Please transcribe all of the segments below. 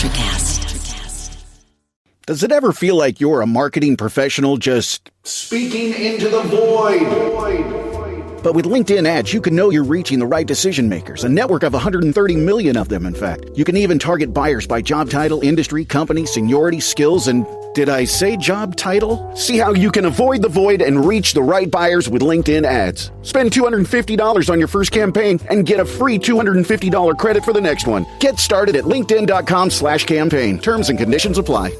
Electrocast. Does it ever feel like you're a marketing professional just speaking into the void? But with LinkedIn ads, you can know you're reaching the right decision makers, a network of 130 million of them, in fact. You can even target buyers by job title, industry, company, seniority, skills, and did I say job title? See how you can avoid the void and reach the right buyers with LinkedIn ads. Spend $250 on your first campaign and get a free $250 credit for the next one. Get started at linkedin.com/campaign. Terms and conditions apply.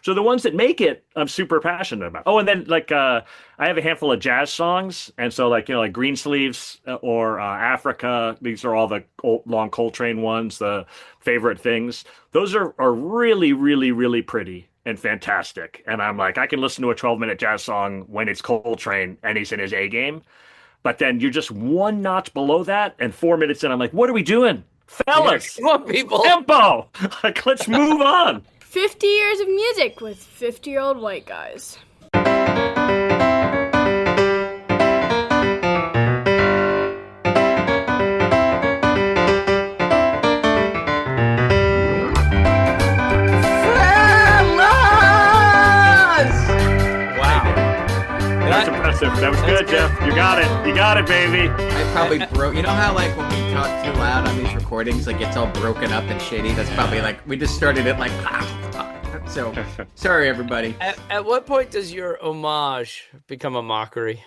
So the ones that make it, I'm super passionate about. Oh, and then I have a handful of jazz songs, and so like Greensleeves or Africa. These are all the long Coltrane ones, the favorite things. Those are really, really, really pretty and fantastic. And I'm like, I can listen to a 12-minute jazz song when it's Coltrane and he's in his A game. But then you're just one notch below that, and 4 minutes in, I'm like, what are we doing, fellas? Come on, people. Tempo. Like, let's move on. 50 years of music with 50-year-old white guys. That's impressive. That was good, Jeff. You got it. You got it, baby. I probably broke. You know how like when we talk too loud on these recordings, like it's all broken up and shitty? That's probably like we just started it like. So sorry, everybody. At what point does your homage become a mockery?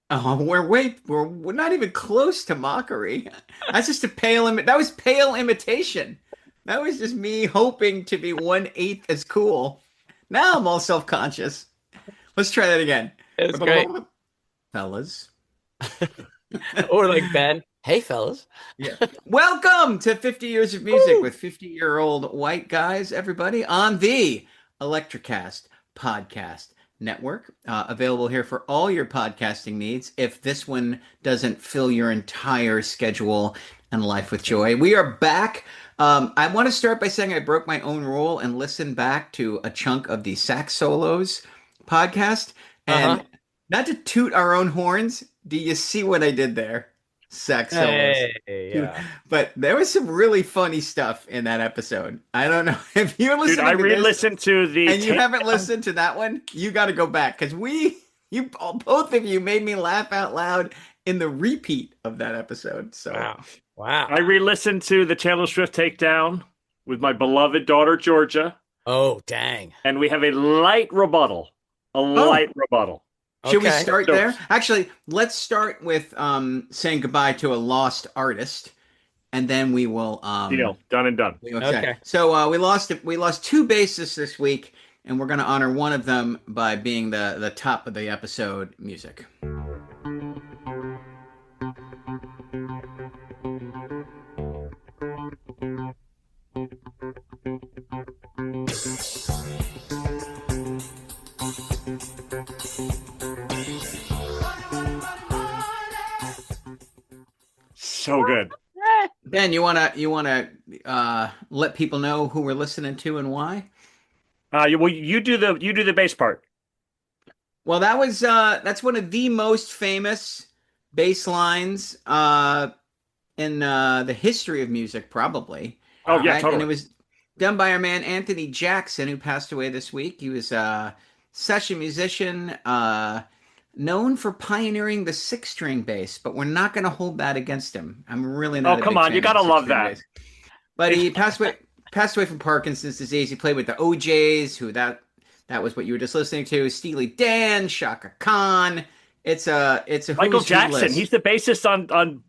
Oh, we're not even close to mockery. That's just that was pale imitation. That was just me hoping to be 1/8 as cool. Now I'm all self-conscious. Let's try that again. It's great. Fellas. Or like Ben. Hey, fellas. Yeah. Welcome to 50 Years of Music with 50-year-old white guys, everybody, on the Electrocast Podcast Network. Available here for all your podcasting needs. If this one doesn't fill your entire schedule and life with joy. We are back. I want to start by saying I broke my own rule and listened back to a chunk of the sax solos podcast. And not to toot our own horns, do you see what I did there? Sax solos. Hey, yeah. But there was some really funny stuff in that episode. I don't know if you're listening Dude, I to re-listened to the and you haven't listened to that one, you got to go back because both of you made me laugh out loud in the repeat of that episode. So Wow. I re-listened to the Taylor Swift takedown with my beloved daughter Georgia. Oh, dang. And we have a light rebuttal. Light rebuttal. Should we start there? Actually, let's start with saying goodbye to a lost artist, and then we will deal. Done and done. Okay. So we lost two bassists this week, and we're going to honor one of them by being the top of the episode music. So good. Ben, you wanna let people know who we're listening to and why? You do the bass part. Well, that's one of the most famous bass lines in the history of music, probably. Oh yeah, right? totally. And it was done by our man Anthony Jackson, who passed away this week. He was a session musician, known for pioneering the 6-string bass, but we're not going to hold that against him. I'm really not. Oh, come on, you got to love that. Bass. But he passed away from Parkinson's disease. He played with the OJs, who that was what you were just listening to. Steely Dan, Shaka Khan. It's a Michael Jackson. list. He's the bassist on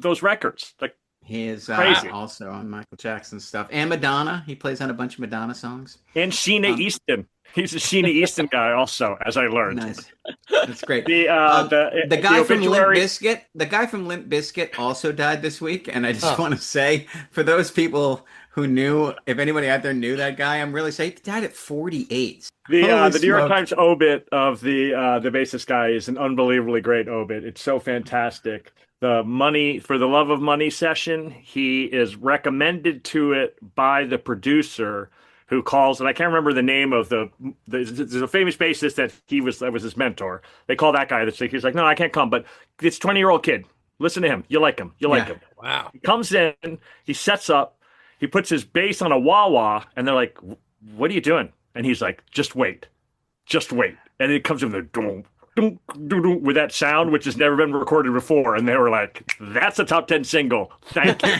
those records. Like he is crazy. Also on Michael Jackson stuff and Madonna. He plays on a bunch of Madonna songs. And Sheena Easton. He's a Sheena Easton guy also, as I learned. Nice. That's great. The guy from Limp obituary... Bizkit also died this week, and I just want to say, for those people who knew, if anybody out there knew that guy, I'm really saying he died at 48. The New York Times obit of the bassist guy is an unbelievably great obit. It's so fantastic. The Money for the Love of Money session, he is recommended to it by the producer, who calls, and I can't remember the name of there's a famous bassist that was his mentor. They call that guy. He's like, no, I can't come, but it's 20-year-old kid. Listen to him. You like him. You like him. Wow. He comes in, he sets up, he puts his bass on a wah-wah, and they're like, "What are you doing?" And he's like, just wait. And it comes in the dum, dum, dum, dum, with that sound, which has never been recorded before. And they were like, "That's a top 10 single. Thank you."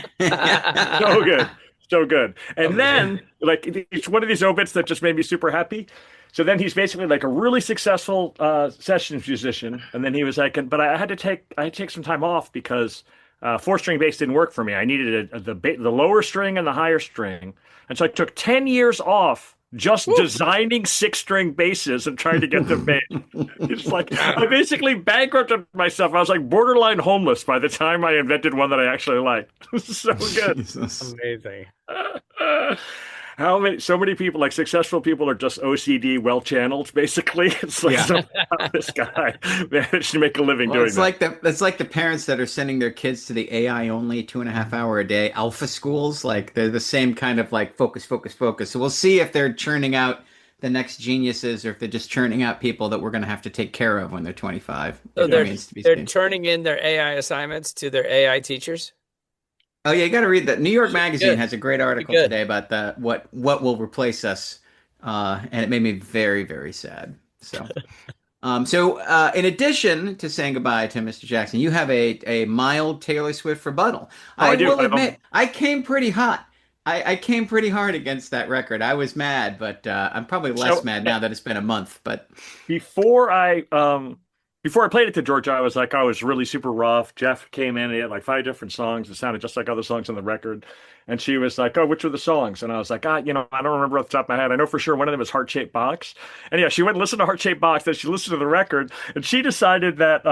So good. So good. And then, like, it's one of these obits that just made me super happy. So then he's basically like a really successful session musician. And then he was like, but I had to take some time off because four-string bass didn't work for me. I needed the lower string and the higher string. And so I took 10 years off just designing six-string basses and trying to get them made. It's like I basically bankrupted myself. I was like borderline homeless by the time I invented one that I actually liked. So good. Jesus. Amazing. So many people, like successful people, are just OCD, well channeled. Basically, it's like somehow this guy managed to make a living doing that. It's like the parents that are sending their kids to the AI only 2.5 hour a day alpha schools. Like they're the same kind of like focus, focus, focus. So we'll see if they're churning out the next geniuses or if they're just churning out people that we're going to have to take care of when they're 25. So It remains to be they're seen. turning in their AI assignments to their AI teachers. Oh yeah, you got to read that. New York Magazine Good. has a great article Good. today about what will replace us, and it made me very very sad. So, in addition to saying goodbye to Mr. Jackson, you have a mild Taylor Swift rebuttal. I do. will admit, I came pretty hot. I came pretty hard against that record. I was mad, but I'm probably less mad now that it's been a month. But Before I played it to Georgia, I was really super rough. Jeff came in and he had like 5 different songs. It sounded just like other songs on the record. And she was like, "Oh, which were the songs?" And I was like, I don't remember off the top of my head. I know for sure one of them was Heart Shaped Box. And yeah, she went and listened to Heart Shaped Box. Then she listened to the record and she decided that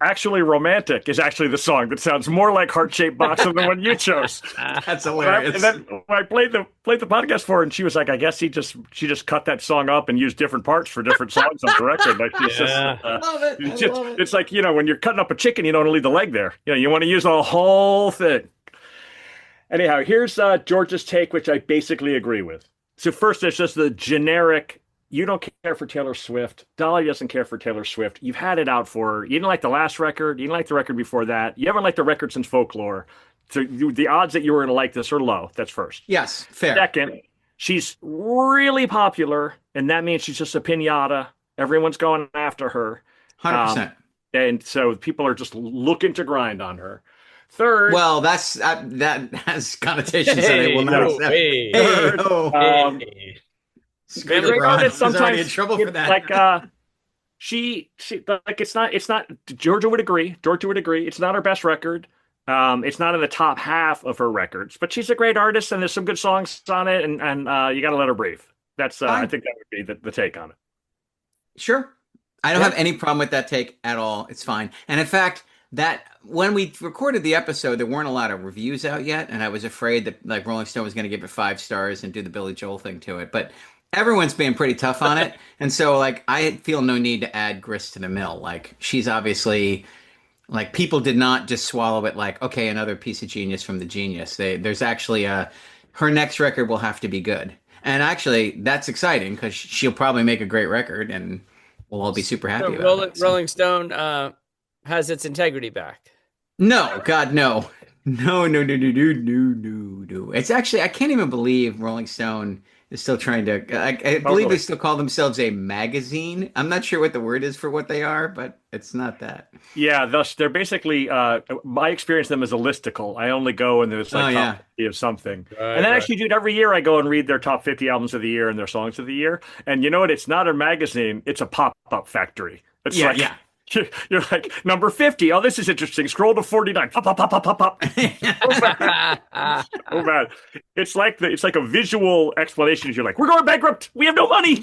Actually Romantic is actually the song that sounds more like Heart Shaped Box than the one you chose. that's hilarious. And then when I played the podcast for her, and she was like, "I guess she just cut that song up and used different parts for different songs on the record." Like she's Yeah. Love it. I love it. it's like when you're cutting up a chicken, you don't want to leave the leg there. You want to use the whole thing. Anyhow, here's George's take, which I basically agree with. So first, there's just the generic. You don't care for Taylor Swift. Dolly doesn't care for Taylor Swift. You've had it out for her. You didn't like the last record. You didn't like the record before that. You haven't liked the record since Folklore. So the odds that you were going to like this are low. That's first. Yes, fair. Second, she's really popular, and that means she's just a pinata. Everyone's going after her. 100%. And so people are just looking to grind on her. Third, Well, that has connotations that I will not accept. Hey, Hey, oh. Screw great LeBron. artists He's already in sometimes trouble for that. like she like it's not Georgia would agree. It's not her best record. It's not in the top half of her records, but she's a great artist and there's some good songs on it, and you got to let her breathe. That's I think that would be the take on it. Sure. I don't have any problem with that take at all. It's fine. And in fact, that when we recorded the episode, there weren't a lot of reviews out yet, and I was afraid that like Rolling Stone was going to give it 5 stars and do the Billy Joel thing to it. But everyone's being pretty tough on it, and so like I feel no need to add grist to the mill. Like she's obviously like people did not just swallow it like okay, another piece of genius from the genius. There's actually her next record will have to be good, and actually that's exciting because she'll probably make a great record, and we'll all be super happy about it. So. Rolling Stone has its integrity back. No, God, no. No. It's actually, I can't even believe Rolling Stone is still trying to, I believe they still call themselves a magazine. I'm not sure what the word is for what they are, but it's not that. Yeah, thus they're basically. I experience them as a listicle. I only go and there's like top 50 of something, and then actually, dude, every year I go and read their top 50 albums of the year and their songs of the year. And you know what? It's not a magazine; it's a pop-up factory. It's You're like number 50. Oh, this is interesting. Scroll to 49. Pop, pop, pop, pop, pop, pop. Oh man, it's like a visual explanation. You're like, we're going bankrupt. We have no money.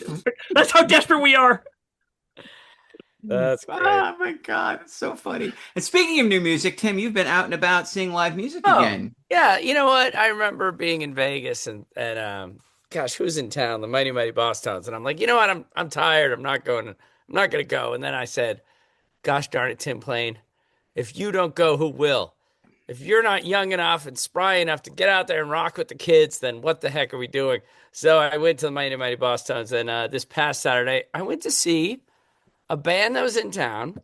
That's how desperate we are. That's great. Oh my God, it's so funny. And speaking of new music, Tim, you've been out and about seeing live music again. Yeah, you know what? I remember being in Vegas and gosh, who's in town? The Mighty Mighty Boss Tones. And I'm like, you know what? I'm tired. I'm not going to go. And then I said, gosh darn it, Tim Plain, if you don't go, who will? If you're not young enough and spry enough to get out there and rock with the kids, then what the heck are we doing? So I went to the Mighty Mighty Boss Tones, and this past Saturday, I went to see a band that was in town.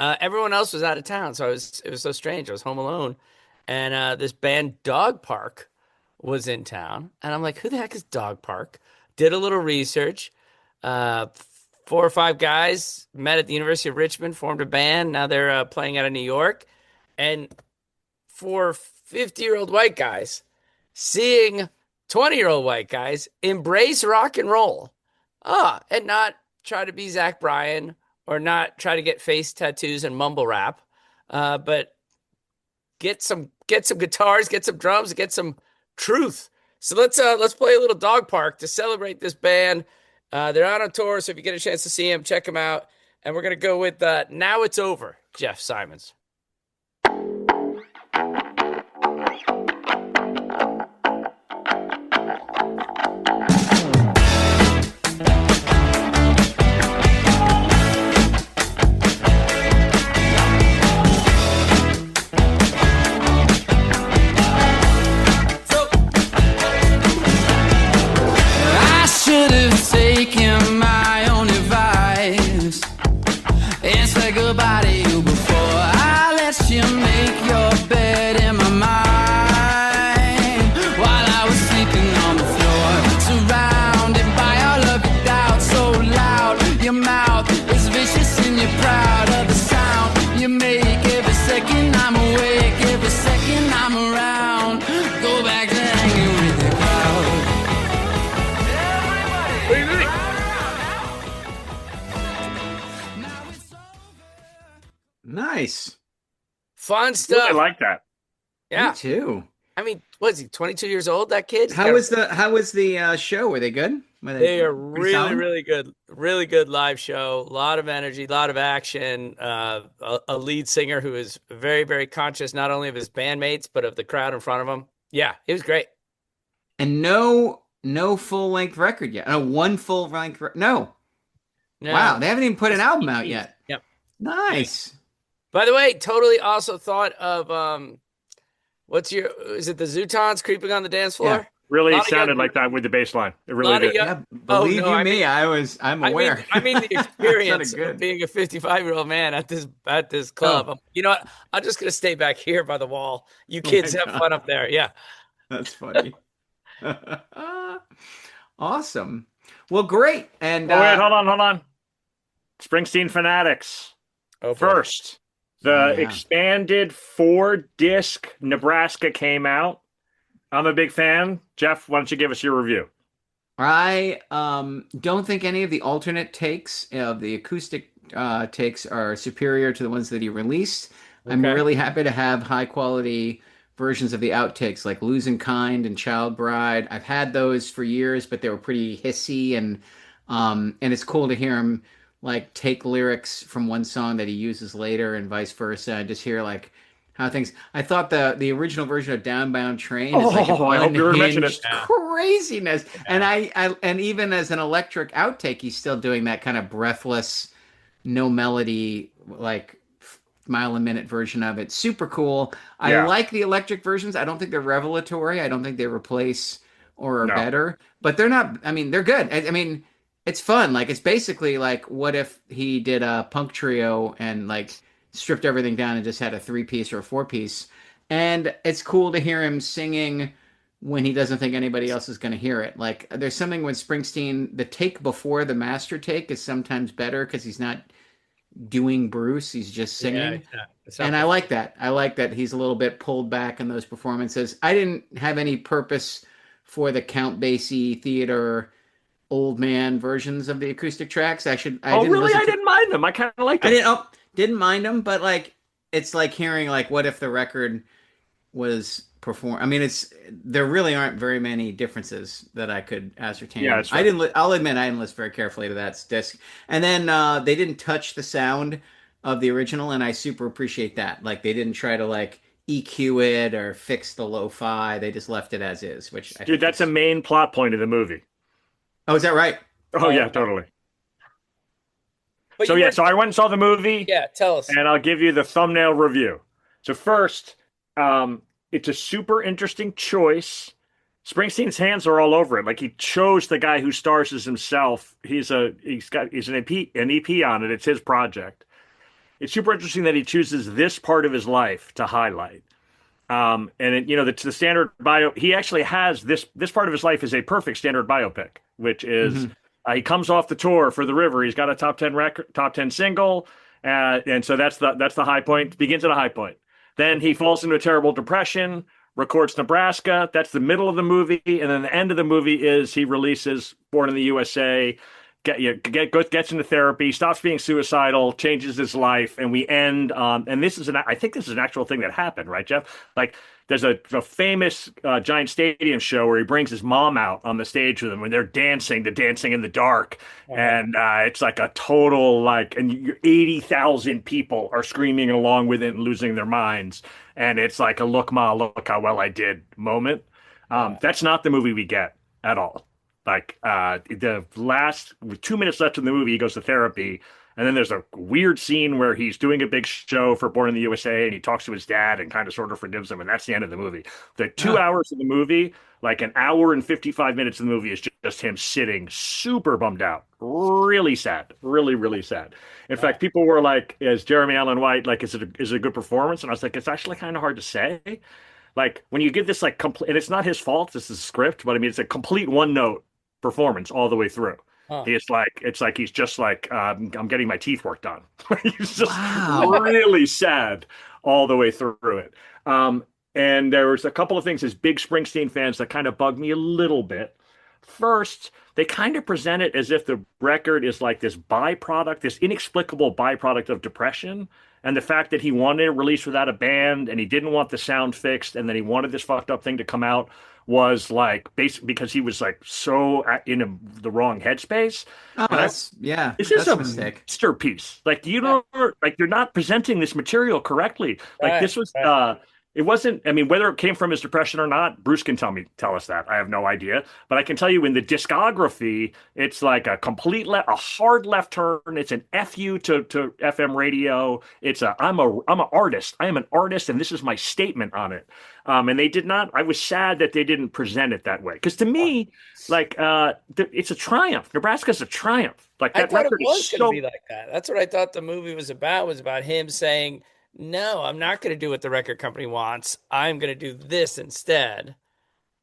Everyone else was out of town, so it was so strange. I was home alone, and this band Dog Park was in town, and I'm like, who the heck is Dog Park? Did a little research. Uh, 4 or 5 guys met at the University of Richmond, formed a band. Now they're playing out of New York. And for 50-year-old white guys, seeing 20-year-old white guys embrace rock and roll, and not try to be Zach Bryan or not try to get face tattoos and mumble rap, but get some guitars, get some drums, get some truth. So let's play a little Dog Park to celebrate this band. They're out on tour, so if you get a chance to see them, check them out. And we're gonna go with "Now It's Over," Jeff Simons. Nice. Fun stuff. I like that. Yeah. Me too. I mean, what is he, 22 years old, that kid? How was the show? Were they good? They are really, really good. Really good live show. A lot of energy, a lot of action. A lead singer who is very, very conscious not only of his bandmates, but of the crowd in front of him. Yeah, it was great. And no full-length record yet. No, one full-length no. Wow, they haven't even put an album out yet. Yep. Nice. By the way, totally also thought of is it the Zootons creeping on the dance floor? Yeah. Really sounded like that with the bass line. It really did. Yeah, believe I'm aware. I mean the experience of being a 55-year-old man at this club. Oh. You know what? I'm just gonna stay back here by the wall. You kids have fun up there. Yeah. That's funny. Awesome. Well, great. And wait, hold on. Springsteen Fanatics. First, the expanded 4-disc Nebraska came out. I'm a big fan. Jeff, why don't you give us your review? I don't think any of the alternate takes of the acoustic takes are superior to the ones that he released. Okay. I'm really happy to have high quality versions of the outtakes like Losing Kind and Child Bride. I've had those for years, but they were pretty hissy, and it's cool to hear him like take lyrics from one song that he uses later and vice versa, and just hear like how things. I thought the original version of Downbound Train is like I hope you mentioned it. Craziness. Yeah. And even as an electric outtake, he's still doing that kind of breathless, no melody, like mile a minute version of it. Super cool. I like the electric versions. I don't think they're revelatory. I don't think they replace or are better, but they're not. I mean, they're good. I mean, it's fun. Like, it's basically like, what if he did a punk trio and like stripped everything down and just had a 3-piece or a 4-piece? And it's cool to hear him singing when he doesn't think anybody else is going to hear it. Like, there's something with Springsteen, the take before the master take is sometimes better because he's not doing Bruce, he's just singing. And I like that. I like that he's a little bit pulled back in those performances. I didn't have any purpose for the Count Basie theater old man versions of the acoustic tracks. I didn't mind them. I kind of like them. Didn't mind them, but like, it's like hearing like, what if the record was performed? I mean, there really aren't very many differences that I could ascertain. Yeah, right. I'll admit I didn't listen very carefully to that disc. And then they didn't touch the sound of the original, and I super appreciate that. Like, they didn't try to like EQ it or fix the lo-fi. They just left it as is, which I think that's a main plot point of the movie. Oh, is that right? Oh, yeah, totally. So I went and saw the movie. Yeah, tell us. And I'll give you the thumbnail review. So first, it's a super interesting choice. Springsteen's hands are all over it. Like, he chose the guy who stars as himself. He's an EP on it. It's his project. It's super interesting that he chooses this part of his life to highlight. And the standard bio. He actually has this part of his life is a perfect standard biopic, which is Hmm. he comes off the tour for the River. He's got a top 10 record, top 10 single, and so that's the high point. Begins at a high point. Then he falls into a terrible depression. Records Nebraska. That's the middle of the movie, and then the end of the movie is he releases Born in the USA. Gets into therapy, stops being suicidal, changes his life, and we end. And I think this is an actual thing that happened, right, Jeff? Like, there's a famous giant stadium show where he brings his mom out on the stage with him when they're dancing, the dancing in the dark, and it's like a total and 80,000 people are screaming along with it and losing their minds, and it's like a look, ma, look how well I did moment. That's not the movie we get at all. Like the last 2 minutes left in the movie, he goes to therapy, and then there's a weird scene where he's doing a big show for Born in the USA, and he talks to his dad and kind of sort of forgives him, and that's the end of the movie. The 2 hours of the movie, like an hour and 55 minutes of the movie, is just him sitting super bummed out, really sad, really really sad. In fact, people were like, "Is Jeremy Allen White like? Is it a good performance?" And I was like, "It's actually kind of hard to say." Like when you give this like complete, and it's not his fault. This is script, but I mean, it's a complete one note performance all the way through. Huh. It's like he's just like I'm getting my teeth worked on. He's just Wow. really sad all the way through it. Um, and there was a couple of things as big Springsteen fans that kind of bugged me a little bit. First, they kind of present it as if the record is like this byproduct, this inexplicable byproduct of depression. And the fact that he wanted to release without a band and he didn't want the sound fixed and then he wanted this fucked up thing to come out was like basically because he was like so the wrong headspace. Oh, And I this is that's a a mistake. masterpiece. Like you don't like you're not presenting this material correctly. Like Right, this was right. it wasn't, I mean, whether it came from his depression or not, Bruce can tell us that. I have no idea. But I can tell you in the discography, it's like a hard left turn. It's an FU to FM radio. I'm an artist. I am an artist, and this is my statement on it. And they did not, I was sad that they didn't present it that way. Because to me, like, it's a triumph. Nebraska's a triumph. Like I that thought it record was is going to so be like that. That's what I thought the movie was about him saying, "No, I'm not going to do what the record company wants. I'm going to do this instead."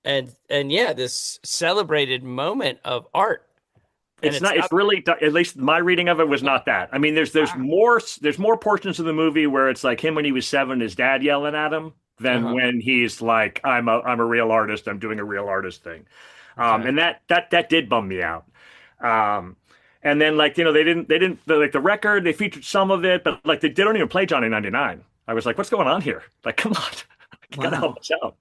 And yeah, this celebrated moment of art. And It's it's not. It's not really. At least my reading of it was not that. I mean, there's more portions of the movie where it's like him when he was 7, his dad yelling at him, than uh-huh. when he's like, I'm a real artist. I'm doing a real artist thing, Okay. and that did bum me out. Um, and then like they didn't like the record. They featured some of it, but like they don't even play Johnny 99. I was like, what's going on here? Like, come on, you gotta Wow. help us out.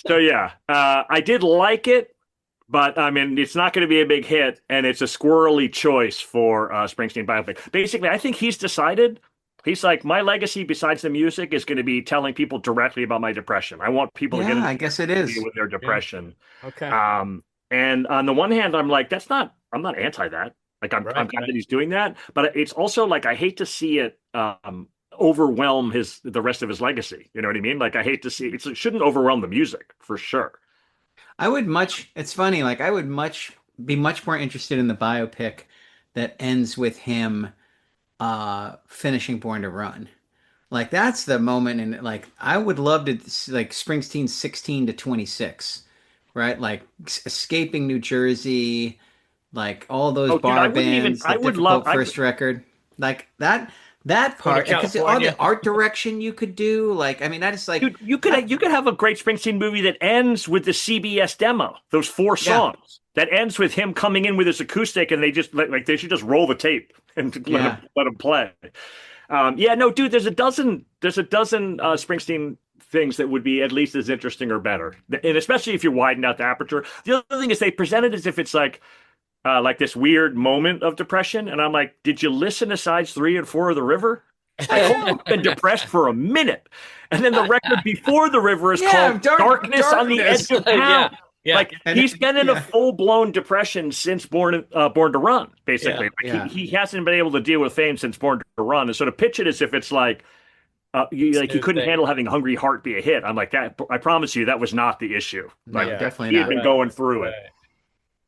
So yeah, I did like it. But I mean, it's not going to be a big hit, and it's a squirrely choice for Springsteen biopic. Basically, I think he's decided. He's like, my legacy besides the music is going to be telling people directly about my depression. I want people to get Yeah, into I guess it deal is. with their Yeah. depression. Okay. And on the one hand, I'm like, I'm not anti that. Like, I'm Right, glad right. that he's doing that. But it's also like, I hate to see it overwhelm the rest of his legacy. You know what I mean? Like, I hate to see it shouldn't overwhelm the music for sure. It's funny, like I would be much more interested in the biopic that ends with him finishing Born to Run. Like that's the moment and like I would love to see, like Springsteen's 16 to 26, right? Like escaping New Jersey, like all those Oh, dude, bar bands, the I would love, difficult first record. Like that Go to part because all the California. art direction you could do, like I mean I just like dude, you that could have a great Springsteen movie that ends with the CBS demo, those 4 yeah, songs. That ends with him coming in with his acoustic, and they just like they should just roll the tape and yeah. let him play. Yeah, no, dude, there's a dozen Springsteen things that would be at least as interesting or better, and especially if you widen out the aperture. The other thing is they present it as if it's like this weird moment of depression, and I'm like, did you listen to sides 3 and 4 of The River? Like, hold on, I've been depressed for a minute. And then the record before The River is Yeah, called Darkness on the darkness. Edge of Yeah. Town. Yeah. Like And he's been in a yeah, full-blown depression since Born to Run, Yeah. basically. Like yeah. he hasn't been able to deal with fame since Born to Run, and sort of pitch it as if it's like he Smooth couldn't thing. handle having Hungry Heart be a hit. I'm like that. I promise you, that was not the issue. No, Like Yeah. definitely he had not. been Right. going through it.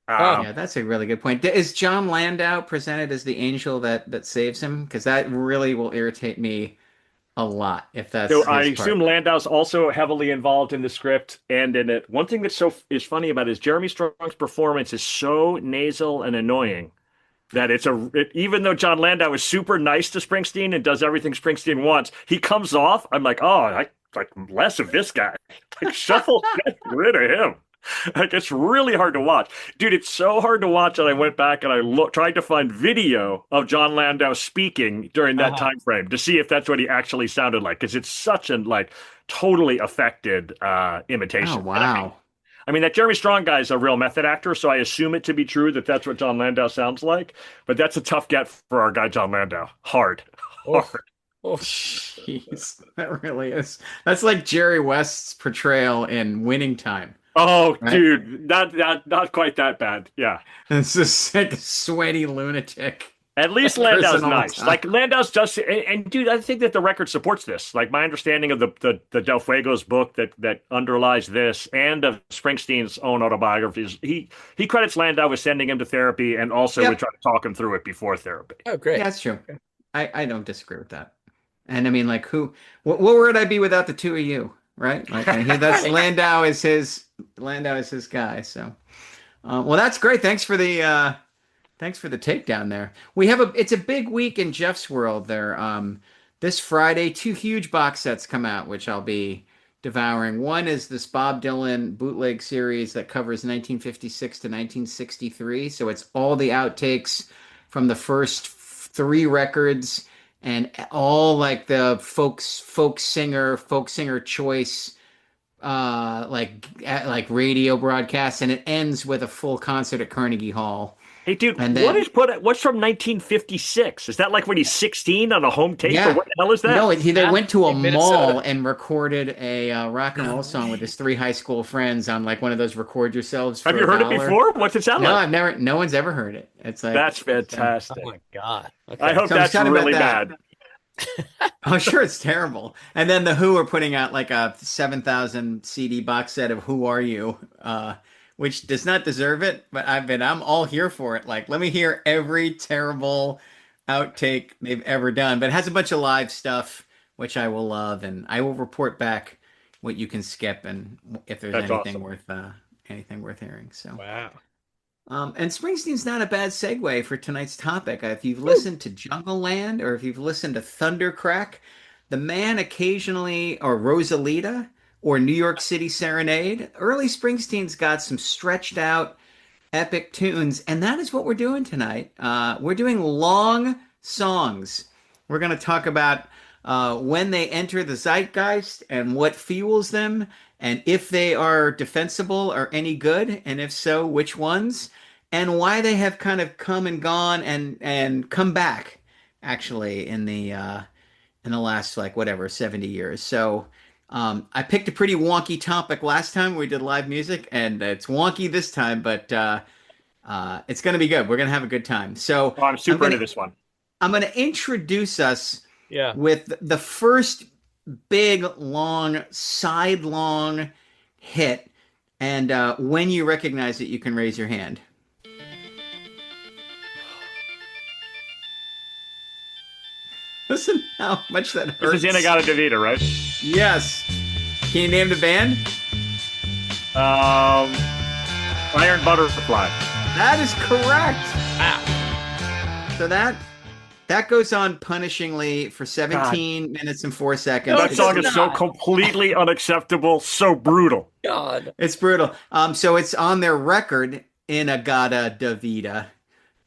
Right. Huh. Yeah, that's a really good point. Is John Landau presented as the angel that saves him? Because that really will irritate me a lot if that's So his I part. assume Landau's also heavily involved in the script and in it. One thing that's is funny about it is Jeremy Strong's performance is so nasal and annoying that even though John Landau is super nice to Springsteen and does everything Springsteen wants, he comes off. I'm like, oh, I like less of this guy. Like shuffle, get rid of him. Like it's really hard to watch, dude. It's so hard to watch that I went back and tried to find video of John Landau speaking during that time frame to see if that's what he actually sounded like, because it's such an like totally affected imitation. Oh, wow. I mean, that Jeremy Strong guy is a real method actor, so I assume it to be true that that's what John Landau sounds like. But that's a tough get for our guy John Landau. Hard. Oh, Jeez, that really is. That's like Jerry West's portrayal in Winning Time. Oh, Right? dude, not quite that bad. Yeah. It's just like a sweaty lunatic. At least Landau's Person all the nice. time. Like Landau's just, and dude, I think that the record supports this. Like my understanding of the Del Fuego's book that underlies this, and of Springsteen's own autobiographies, he credits Landau with sending him to therapy, and also Yep. would try to talk him through it before therapy. oh, great. Yeah, that's true. I don't disagree with that. And I mean, like, what would I be without the two of you, right? Like, that's Landau is his guy. So, well, that's great. Thanks for the takedown there. It's a big week in Jeff's world there. This Friday, two huge box sets come out, which I'll be devouring. One is this Bob Dylan bootleg series that covers 1956 to 1963. So it's all the outtakes from the first three records and all like the folk singer choice like radio broadcasts, and it ends with a full concert at Carnegie Hall. Hey, dude, And then- what's from 1956? Is that like when he's 16 on a home tape, Yeah. or what the hell is that? No, they went to a In Minnesota. mall and recorded a rock and roll song with his three high school friends on like one of those record yourselves. Have for you heard it $1. before? What's it sound No, like? no one's ever heard it. It's like That's fantastic. Oh my God. Okay. I hope So I'm that's excited about really that. bad. Oh, sure, it's terrible. And then the Who are putting out like a 7,000 CD box set of Who Are You, which does not deserve it, but I'm all here for it. Like, let me hear every terrible outtake they've ever done. But it has a bunch of live stuff, which I will love, and I will report back what you can skip and if there's That's anything awesome. anything worth hearing. So. Wow. And Springsteen's not a bad segue for tonight's topic. If you've listened to Jungle Land or if you've listened to Thundercrack, the man occasionally, or Rosalita, or New York City Serenade, early Springsteen's got some stretched out epic tunes, and that is what we're doing tonight. We're doing long songs. We're going to talk about when they enter the zeitgeist and what fuels them, and if they are defensible or any good, and if so, which ones, and why they have kind of come and gone and come back actually in the last like whatever 70 years. So I picked a pretty wonky topic last time we did live music, and it's wonky this time, but it's going to be good. We're going to have a good time. So Oh, I'm super into this one. I'm going to introduce us Yeah. with the first big, long, sidelong hit. And when you recognize it, you can raise your hand. Listen how much that hurts. This is Inagata Davida, right? Yes. Can you name the band? Iron Butterfly. That is correct. Wow. So that goes on punishingly for 17 minutes and 4 seconds. No, That song is so not. completely unacceptable, so brutal. God. It's brutal. So it's on their record, Inagata Davida,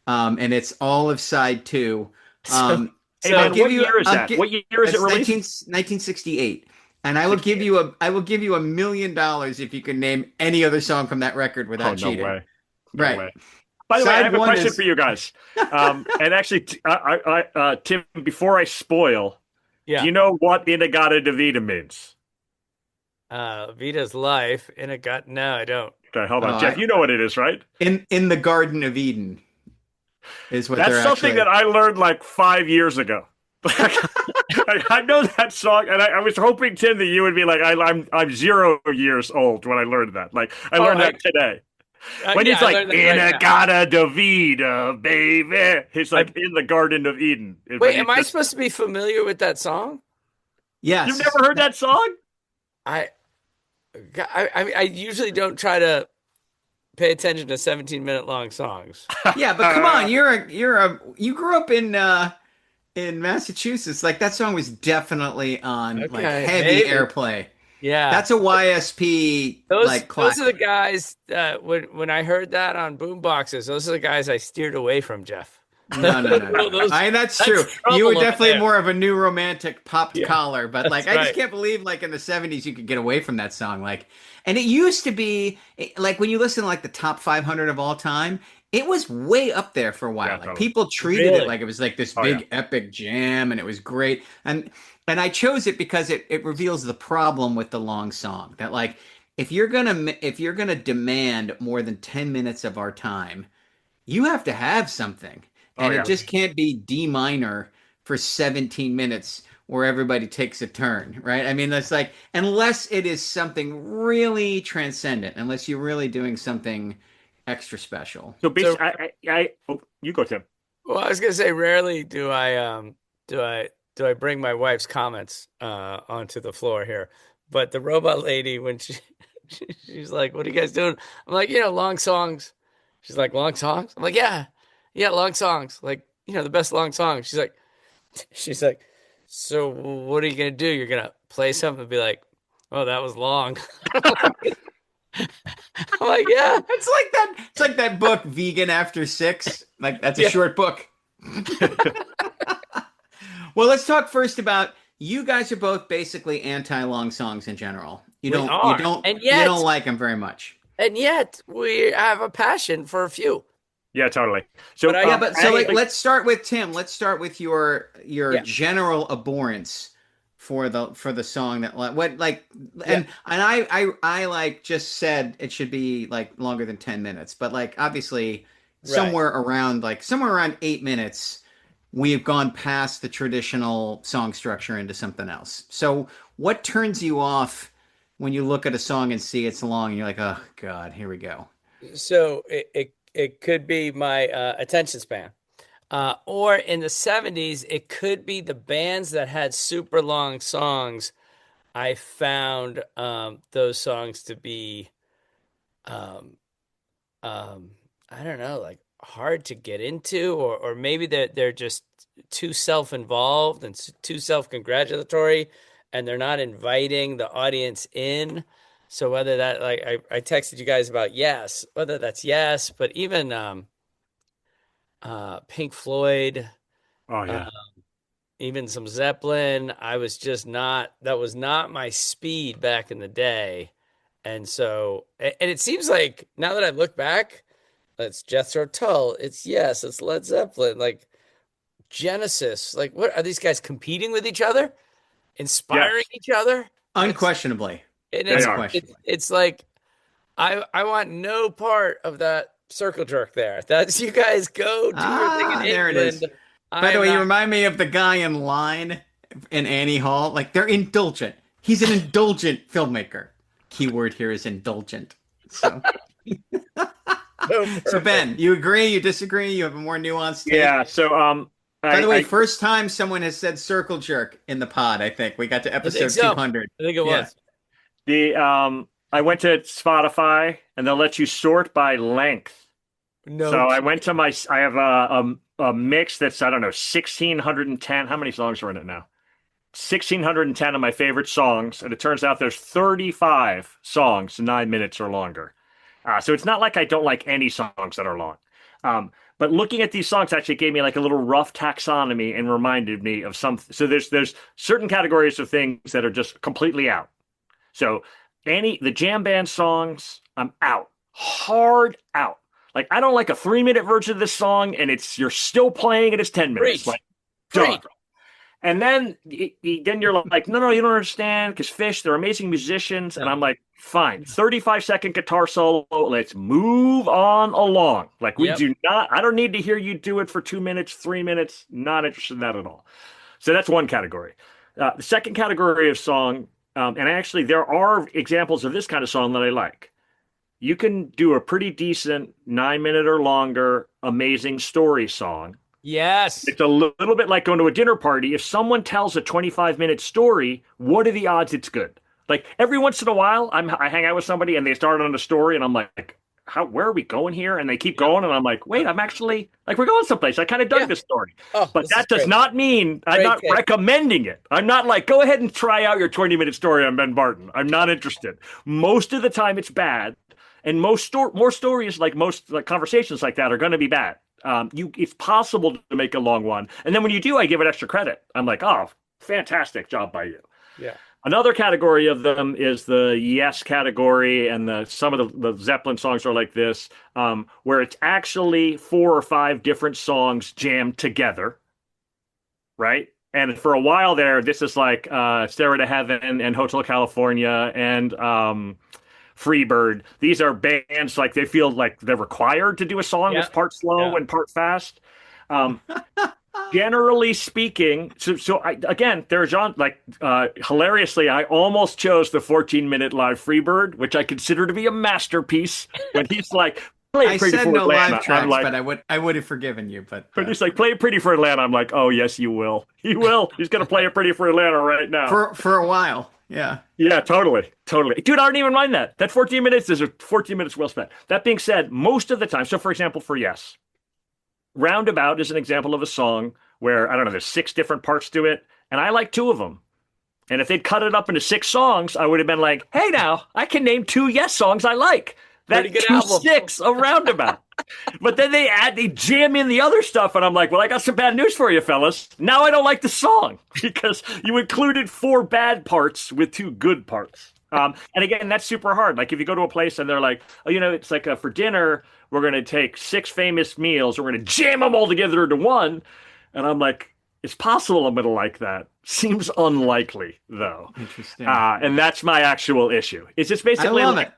and it's all of side 2. Hey, man, what year is that? What year is it released? 1968. And I will give you $1 million if you can name any other song from that record without Oh, no cheating. way. No Right. way. By the way, I Side have a one question is- for you guys. And actually, Tim, before I spoil, Yeah. do you know what Inagata Davida means? Vita's life in a gut. No, I don't. Okay, hold on. Oh, Jeff, you know what it is, right? In the Garden of Eden is what That's they're something actually... that I learned like 5 years ago. I know that song, and I was hoping, Tim, that you would be like, I'm 0 years old when I learned that. Like, I learned that today. When yeah, he's I like, learned that right now. Inagata Davida, baby. He's like in the Garden of Eden. Wait, am I supposed to be familiar with that song? You've Yes. never heard that song? I, I usually don't try to pay attention to 17-minute long songs. Yeah, but come on, you grew up in Massachusetts. Like that song was definitely on like Okay, heavy maybe. airplay. Yeah. That's a YSP Those like those are the classic. guys when I heard that on boom boxes, those are the guys I steered away from, Jeff. No, no, no, no, no. Those That's that's true. You were trouble over definitely there. more of a new romantic popped Yeah, collar, but like that's I just right. can't believe like in the 70s you could get away from that song. Like and it used to be like when you listen to like the top 500 of all time, it was way up there for a while. Yeah, Like totally. people treated it Really? like it was like this Oh yeah. big epic jam and it was great. And I chose it because it reveals the problem with the long song. That like if you're gonna demand more than 10 minutes of our time, you have to have something. Oh And it yeah. just can't be D minor for 17 minutes where everybody takes a turn, right? I mean, that's like, unless it is something really transcendent, unless you're really doing something extra special. So So, basically, oh, you go, Tim. well, I was gonna say, rarely do I bring my wife's comments onto the floor here, but the robot lady when she's like, "What are you guys doing?" I'm like, long songs. She's like, "Long songs?" I'm like, "Yeah, yeah, long songs. Like, the best long songs." She's like, "So what are you gonna do? You're gonna play something and be like, oh, that was long." I'm like, "Yeah, It's like that book, Vegan After Six. Like, that's a yeah, short book. Well, let's talk first about you guys are both basically anti long songs in general. we are." You don't like them very much. And yet we have a passion for a few. Yeah, totally. But So Yeah, but so like, actually, let's start with Tim. Let's start with your Yeah. general abhorrence for the song that what like Yeah. and I like just said it should be like longer than 10 minutes, but like obviously Right. somewhere around 8 minutes we've gone past the traditional song structure into something else. So what turns you off when you look at a song and see it's long and you're like, oh God, here we go. So it could be my attention span. Or in the 70s, it could be the bands that had super long songs. I found those songs to be, um, I don't know, like hard to get into, or maybe they're just too self-involved and too self-congratulatory, and they're not inviting the audience in. So whether that, like, I texted you guys about Yes, whether that's Yes, but even Pink Floyd, oh uh, yeah, even some Zeppelin, I was just not, that was not my speed back in the day. And so, and it seems like now that I look back, it's Jethro Tull, it's Yes, it's Led Zeppelin, like Genesis. Like, what are these guys competing with each other, inspiring yes, each other? It's Unquestionably. and they it's are. it's Unquestionably. it's like I want no part of that circle jerk there. That's you guys go do your thing in Ah, there it is. England. By the I'm way, you not. remind me of the guy in line in Annie Hall. Like they're indulgent. He's an indulgent filmmaker. Keyword here is indulgent. So, So so perfect. Ben, you agree? You disagree? You have a more nuanced take? Yeah. So By the way, I first time someone has said circle jerk in the pod. I think we got to I think episode so. 200. I think it Yeah. was. the I went to Spotify and they'll let you sort by length. So No. I went to I have a mix that's I don't know 1610. How many songs are in it now? 1610 of my favorite songs, and it turns out there's 35 songs 9 minutes or longer. So it's not like I don't like any songs that are long. But looking at these songs actually gave me like a little rough taxonomy and reminded me of some. So there's certain categories of things that are just completely out. So the jam band songs, I'm out, hard out. Like I don't like a 3 minute version of this song, and you're still playing, and it's 10 minutes. Preach. Like done. Preach. And then you're like, no, you don't understand because Fish, they're amazing musicians. And No. I'm like, fine, 35-second guitar solo. Let's move on along. Like we Yep. do not, I don't need to hear you do it for 2 minutes, 3 minutes. Not interested in that at all. So that's one category. The second category of song, and actually there are examples of this kind of song that I like. You can do a pretty decent 9 minute or longer, amazing story song Yes. It's a little bit like going to a dinner party. If someone tells a 25-minute story, what are the odds it's good? Like every once in a while, I hang out with somebody and they start on a story, and I'm like, where are we going here? And they keep Yeah. going, and I'm like, wait, I'm actually like, we're going someplace. I kind of dug Yeah. this story, Oh, but this is that does great. not mean I'm Great not pick. recommending it. I'm not like, go ahead and try out your 20-minute story on Ben Barton. I'm not interested. Most of the time, it's bad, and more stories, like most like conversations like that, are going to be bad. It's possible to make a long one, and then when you do, I give it extra credit. I'm like, oh, fantastic job by you. Yeah. Another category of them is the yes category, and some of the Zeppelin songs are like this, where it's actually 4 or 5 different songs jammed together, right? And for a while there, this is like Stairway to Heaven and Hotel California and Freebird. These are bands like they feel like they're required to do a song Yeah. that's part slow Yeah. and part fast. Um, Generally speaking, again, there's on like hilariously, I almost chose the 14-minute live Freebird, which I consider to be a masterpiece. When he's like, play I it pretty said for no Atlanta, live tracks, I'm like, but I would have forgiven you. But when he's like, play it pretty for Atlanta, I'm like, oh yes, you will. He will. He's gonna play it pretty for Atlanta right now. for a while, yeah. Yeah, totally. Dude, I don't even mind that. That 14 minutes is 14 minutes well spent. That being said, most of the time, so for example, for Yes, Roundabout is an example of a song where, I don't know, there's 6 different parts to it, and I like 2 of them. And if they'd cut it up into 6 songs, I would have been like, hey, now, I can name 2 Yes songs I like. Pretty That good 2 album. 6 a Roundabout. But then they jam in the other stuff, and I'm like, well, I got some bad news for you, fellas. Now I don't like the song because you included 4 bad parts with 2 good parts. And again, that's super hard. Like if you go to a place and they're like, oh, it's like for dinner, we're going to take 6 famous meals. We're going to jam them all together into one. And I'm like, it's possible I'm going to like that. Seems unlikely, though. Interesting. And that's my actual issue. It's just I basically love like,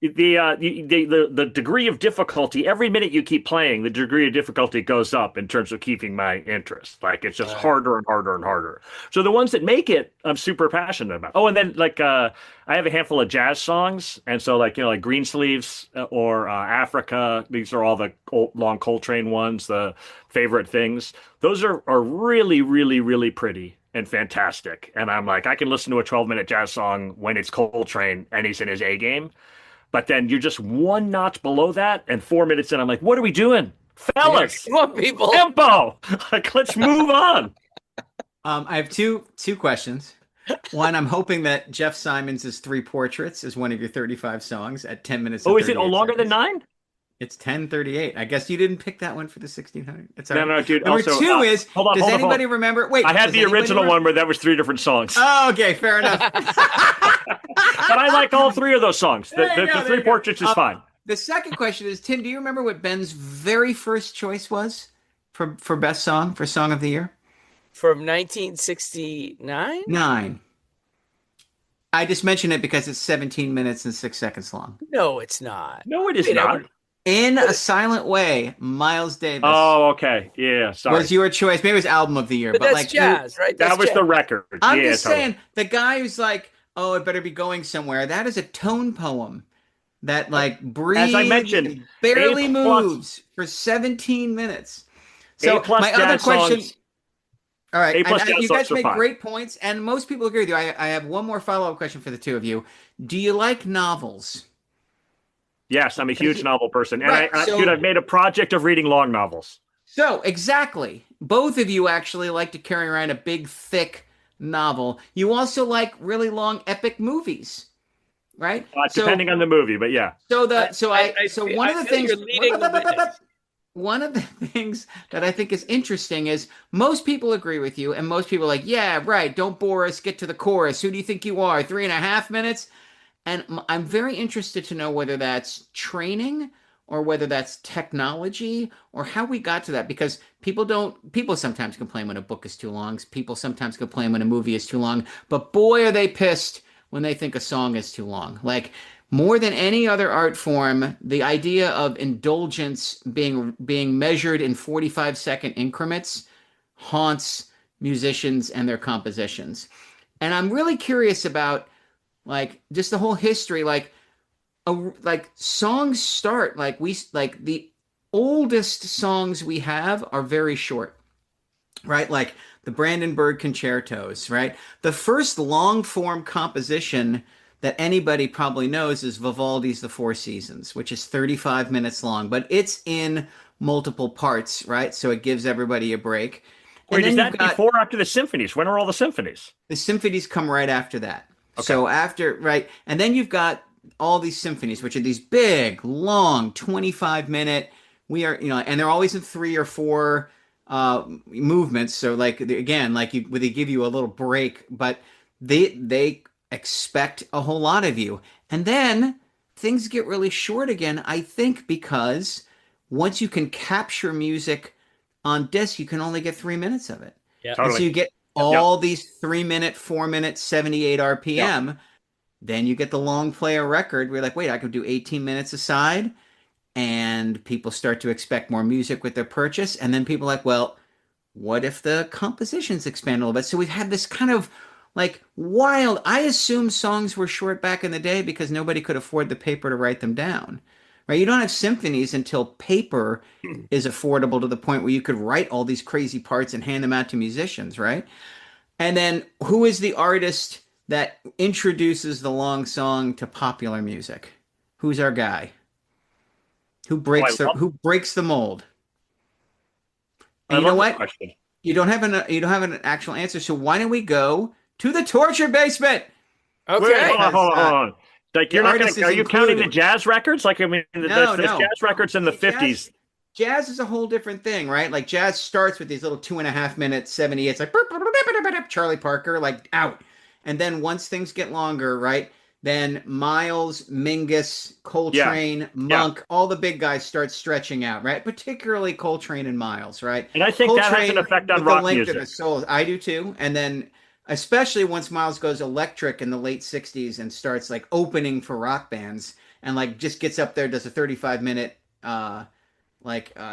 it. the degree of difficulty, every minute you keep playing, the degree of difficulty goes up in terms of keeping my interest. Like it's just harder and harder and harder. So the ones that make it, I'm super passionate about. Oh, and then like I have a handful of jazz songs, and so like like Greensleeves or Africa. These are all the long Coltrane ones, the favorite things. Those are really really really pretty and fantastic. And I'm like, I can listen to a 12-minute jazz song when it's Coltrane and he's in his A game. But then you're just one notch below that, and 4 minutes in, I'm like, what are we doing? Fellas, Come on, people. tempo. Like, let's move on. I have two questions. One, I'm hoping that Jeff Simons' 3 Portraits is one of your 35 songs at 10 minutes. Oh, is it longer than seconds. 9? It's 10:38. I guess you didn't pick that one for the 1600. It's all No, right. no, dude. Number Also, 2 is, hold on, does hold on, anybody remember? Wait, I had does the anybody original one where that was 3 different songs. Oh, okay, fair enough. But I like all 3 of those songs. There you The go, there 3 you go. Portraits is fine. The second question is, Tim, do you remember what Ben's very first choice was for best song, for Song of the Year? From 1969? 9. I just mentioned it because it's 17 minutes and 6 seconds long. No, it's not. No, it is Wait, not. In a Silent Way, Miles Davis Oh, okay. Yeah, sorry. was your choice. Maybe it was Album of the Year, But but that's like jazz, right? That's That was jazz. the record. I'm Yeah, just totally. saying, the guy who's like, "Oh, it better be going somewhere." That is a tone poem that like breathes, mentioned, and barely A plus- moves for 17 minutes. So A+ my other jazz question. songs. All right, A+ and jazz you songs guys are make fine. great points, and most people agree with you. I have one more follow-up question for the 2 of you. Do you like novels? Yes, I'm a huge novel person. And Right, so- dude, I've made a project of reading long novels. So, exactly. Both of you actually like to carry around a big, thick novel. You also like really long, epic movies, right? Depending on the movie, but yeah. So one of the feel things you're leading the witness. one of the things that I think is interesting is most people agree with you, and most people are like, yeah, right, don't bore us, get to the chorus. Who do you think you are? 3.5 minutes? And I'm very interested to know whether that's training or whether that's technology or how we got to that, because people sometimes complain when a book is too long. People sometimes complain when a movie is too long, but boy, are they pissed when they think a song is too long. Like, more than any other art form, the idea of indulgence being measured in 45-second increments haunts musicians and their compositions. And I'm really curious about like just the whole history, like songs start like oldest songs we have are very short, right? Like the Brandenburg concertos, right? The first long form composition that anybody probably knows is Vivaldi's The Four Seasons, which is 35 minutes long, but it's in multiple parts, right? So it gives everybody a break. And Wait, is then you've that got before or after the symphonies? When are all the symphonies? the symphonies come right after that. Okay. So after, right? And then you've got all these symphonies, which are these big, long, 25-minute, and they're always in 3 or 4 movements. So like, again, like they give you a little break, but they expect a whole lot of you. And then things get really short again, I think, because once you can capture music on disc, you can only get 3 minutes of it. Yeah. And so Totally. you get all these 3-minute, 4-minute, 78 RPM. Yep. Then you get the long player record where you're like, wait, I could do 18 minutes aside. And people start to expect more music with their purchase. And then people are like, well, what if the compositions expand a little bit? So we've had this kind of like wild. I assume songs were short back in the day because nobody could afford the paper to write them down. Right? You don't have symphonies until paper is affordable to the point where you could write all these crazy parts and hand them out to musicians, right? And then who is the artist that introduces the long song to popular music? Who's our guy? Who breaks the mold? And you know what? Question. You don't have an actual answer. So why don't we go to the torture basement? Okay. Wait, hold on. Like you're not going to? Are you counting the jazz records? Like I mean, No. jazz records in the 50s. Jazz is a whole different thing, right? Like jazz starts with these little 2.5 minute 70. It's like Charlie Parker, like out, and then once things get longer, right? Then Miles, Mingus, Coltrane, Monk, all the big guys start stretching out, right? Particularly Coltrane and Miles, right? And I think Coltrane, that has an effect on with rock the length music. Of the solos. I do too. And then especially once Miles goes electric in the late 60s and starts like opening for rock bands and like just gets up there, does a 35-minute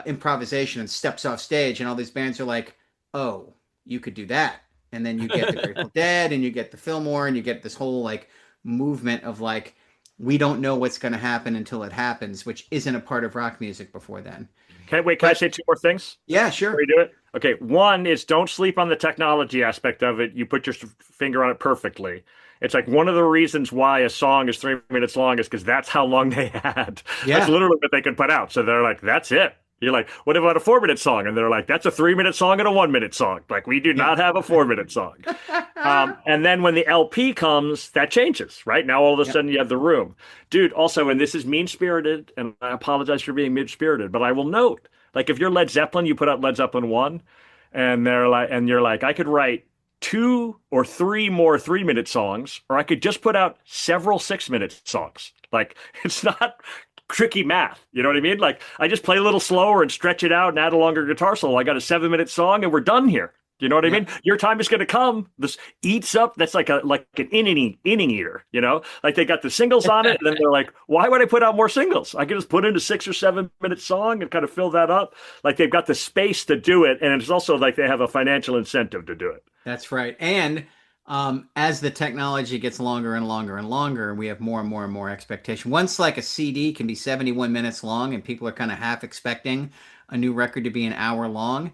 improvisation and steps off stage, and all these bands are like, oh, you could do that. And then you get the Grateful Dead and you get the Fillmore and you get this whole like movement of like, we don't know what's going to happen until it happens, which isn't a part of rock music before then. Can I say 2 more things? Yeah, sure. Before you do it? Okay. One is don't sleep on the technology aspect of it. You put your finger on it perfectly. It's like one of the reasons why a song is 3 minutes long is because that's how long they had. Yeah. That's literally what they could put out. So they're like, that's it. You're like, what about a 4-minute song? And they're like, that's a 3-minute song and a 1-minute song. Like, we do not have a 4-minute song. And then when the LP comes, that changes, right? Now all of a sudden you have the room. Dude, also, and this is mean-spirited, and I apologize for being mid-spirited, but I will note, like, if you're Led Zeppelin, you put out Led Zeppelin 1, and you're like, I could write 2 or 3 more 3-minute songs, or I could just put out several 6-minute songs. Like, it's not tricky math. You know what I mean? Like, I just play a little slower and stretch it out and add a longer guitar solo. I got a 7-minute song and we're done here. You know what I mean? Your time is going to come. This eats up. That's like an inning eater, you know, like they got the singles on it. And then they're like, why would I put out more singles? I can just put in a 6 or 7-minute song and kind of fill that up. Like they've got the space to do it. And it's also like they have a financial incentive to do it. That's right. And as the technology gets longer and longer and longer, we have more and more and more expectation. Once like a CD can be 71 minutes long and people are kind of half expecting a new record to be an hour long,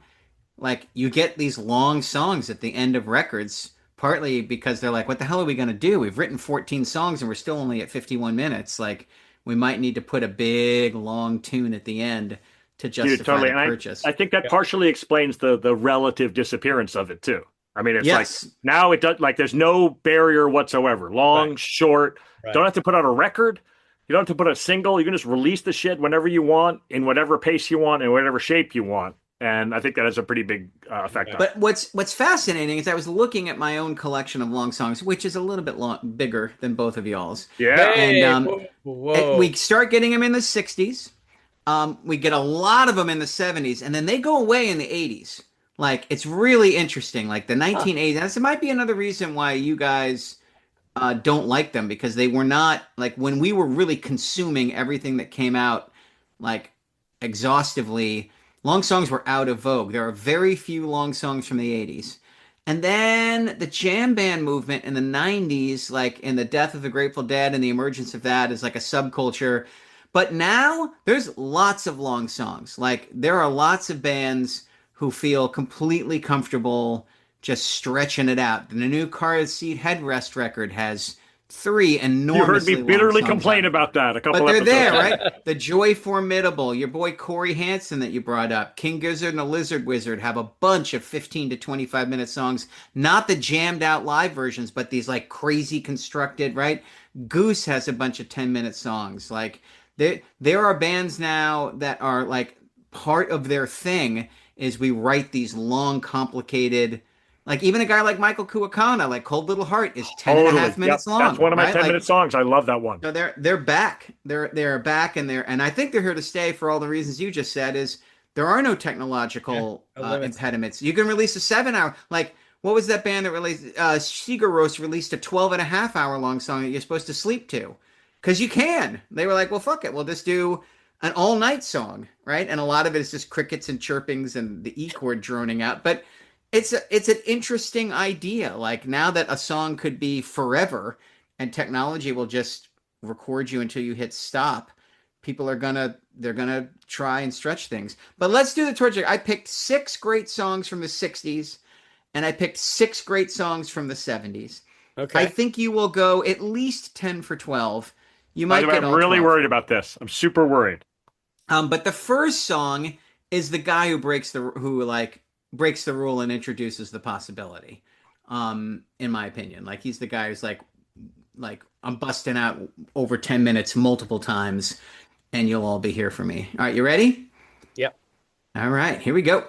like you get these long songs at the end of records, partly because they're like, what the hell are we going to do? We've written 14 songs and we're still only at 51 minutes. Like we might need to put a big long tune at the end to justify the purchase. I think that partially explains the relative disappearance of it too. I mean, it's like now it does, like there's no barrier whatsoever. Long, short, don't have to put out a record. You don't have to put a single. You can just release the shit whenever you want, in whatever pace you want, in whatever shape you want. And I think that has a pretty big effect on it. But what's fascinating is I was looking at my own collection of long songs, which is a little bit bigger than both of y'all's. Yeah. And we start getting them in the 60s. We get a lot of them in the 70s, and then they go away in the 80s. Like, it's really interesting. Like, the 1980s, this might be another reason why you guys don't like them, because they were not, like, when we were really consuming everything that came out, like, exhaustively, long songs were out of vogue. There are very few long songs from the 80s. And then the jam band movement in the 90s, like, in the death of the Grateful Dead and the emergence of that as, like, a subculture, But now there's lots of long songs. Like there are lots of bands who feel completely comfortable just stretching it out. The new Car Seat Headrest record has 3 enormously You heard me long bitterly songs complain on it. about that a couple But they're episodes there, ago. right? The Joy Formidable, your boy Corey Hansen that you brought up, King Gizzard and the Lizard Wizard have a bunch of 15 to 25-minute songs. Not the jammed out live versions, but these like crazy constructed, right? Goose has a bunch of 10-minute songs. Like there are bands now that are like part of their thing is we write these long, complicated, like even a guy like Michael Kuakana, like Cold Little Heart is 10 and a half Totally. minutes Yep. long. That's one of my right? 10-minute Like, songs. I love that one. so they're back. They're back and I think they're here to stay for all the reasons you just said is there are no technological impediments. You can release a 7-hour, like what was that band that released Sigur Rós released a 12.5 hour long song that you're supposed to sleep to? Because you can. They were like, well, fuck it. We'll just do an all-night song, right? And a lot of it is just crickets and chirpings and the E chord droning out. But it's an interesting idea. Like now that a song could be forever and technology will just record you until you hit stop, people are they're gonna try and stretch things. But let's do the torture. I picked 6 great songs from the 60s and I picked 6 great songs from the 70s. Okay. I think you will go at least 10 for 12. You By might the way, get I'm all really 12. worried about this. I'm super worried. But the first song is the guy who breaks the rule and introduces the possibility. In my opinion, like he's the guy who's like I'm busting out over 10 minutes multiple times, and you'll all be here for me. All right, you ready? Yep. All right, here we go.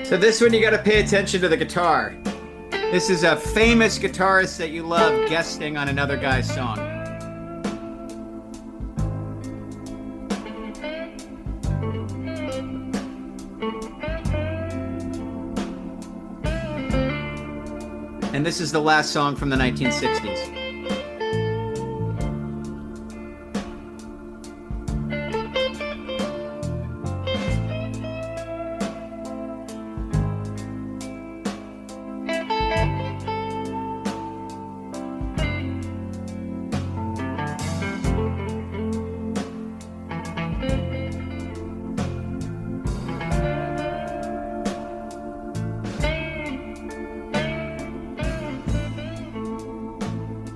So this one you got to pay attention to the guitar. This is a famous guitarist that you love guesting on another guy's song. And this is the last song from the 1960s.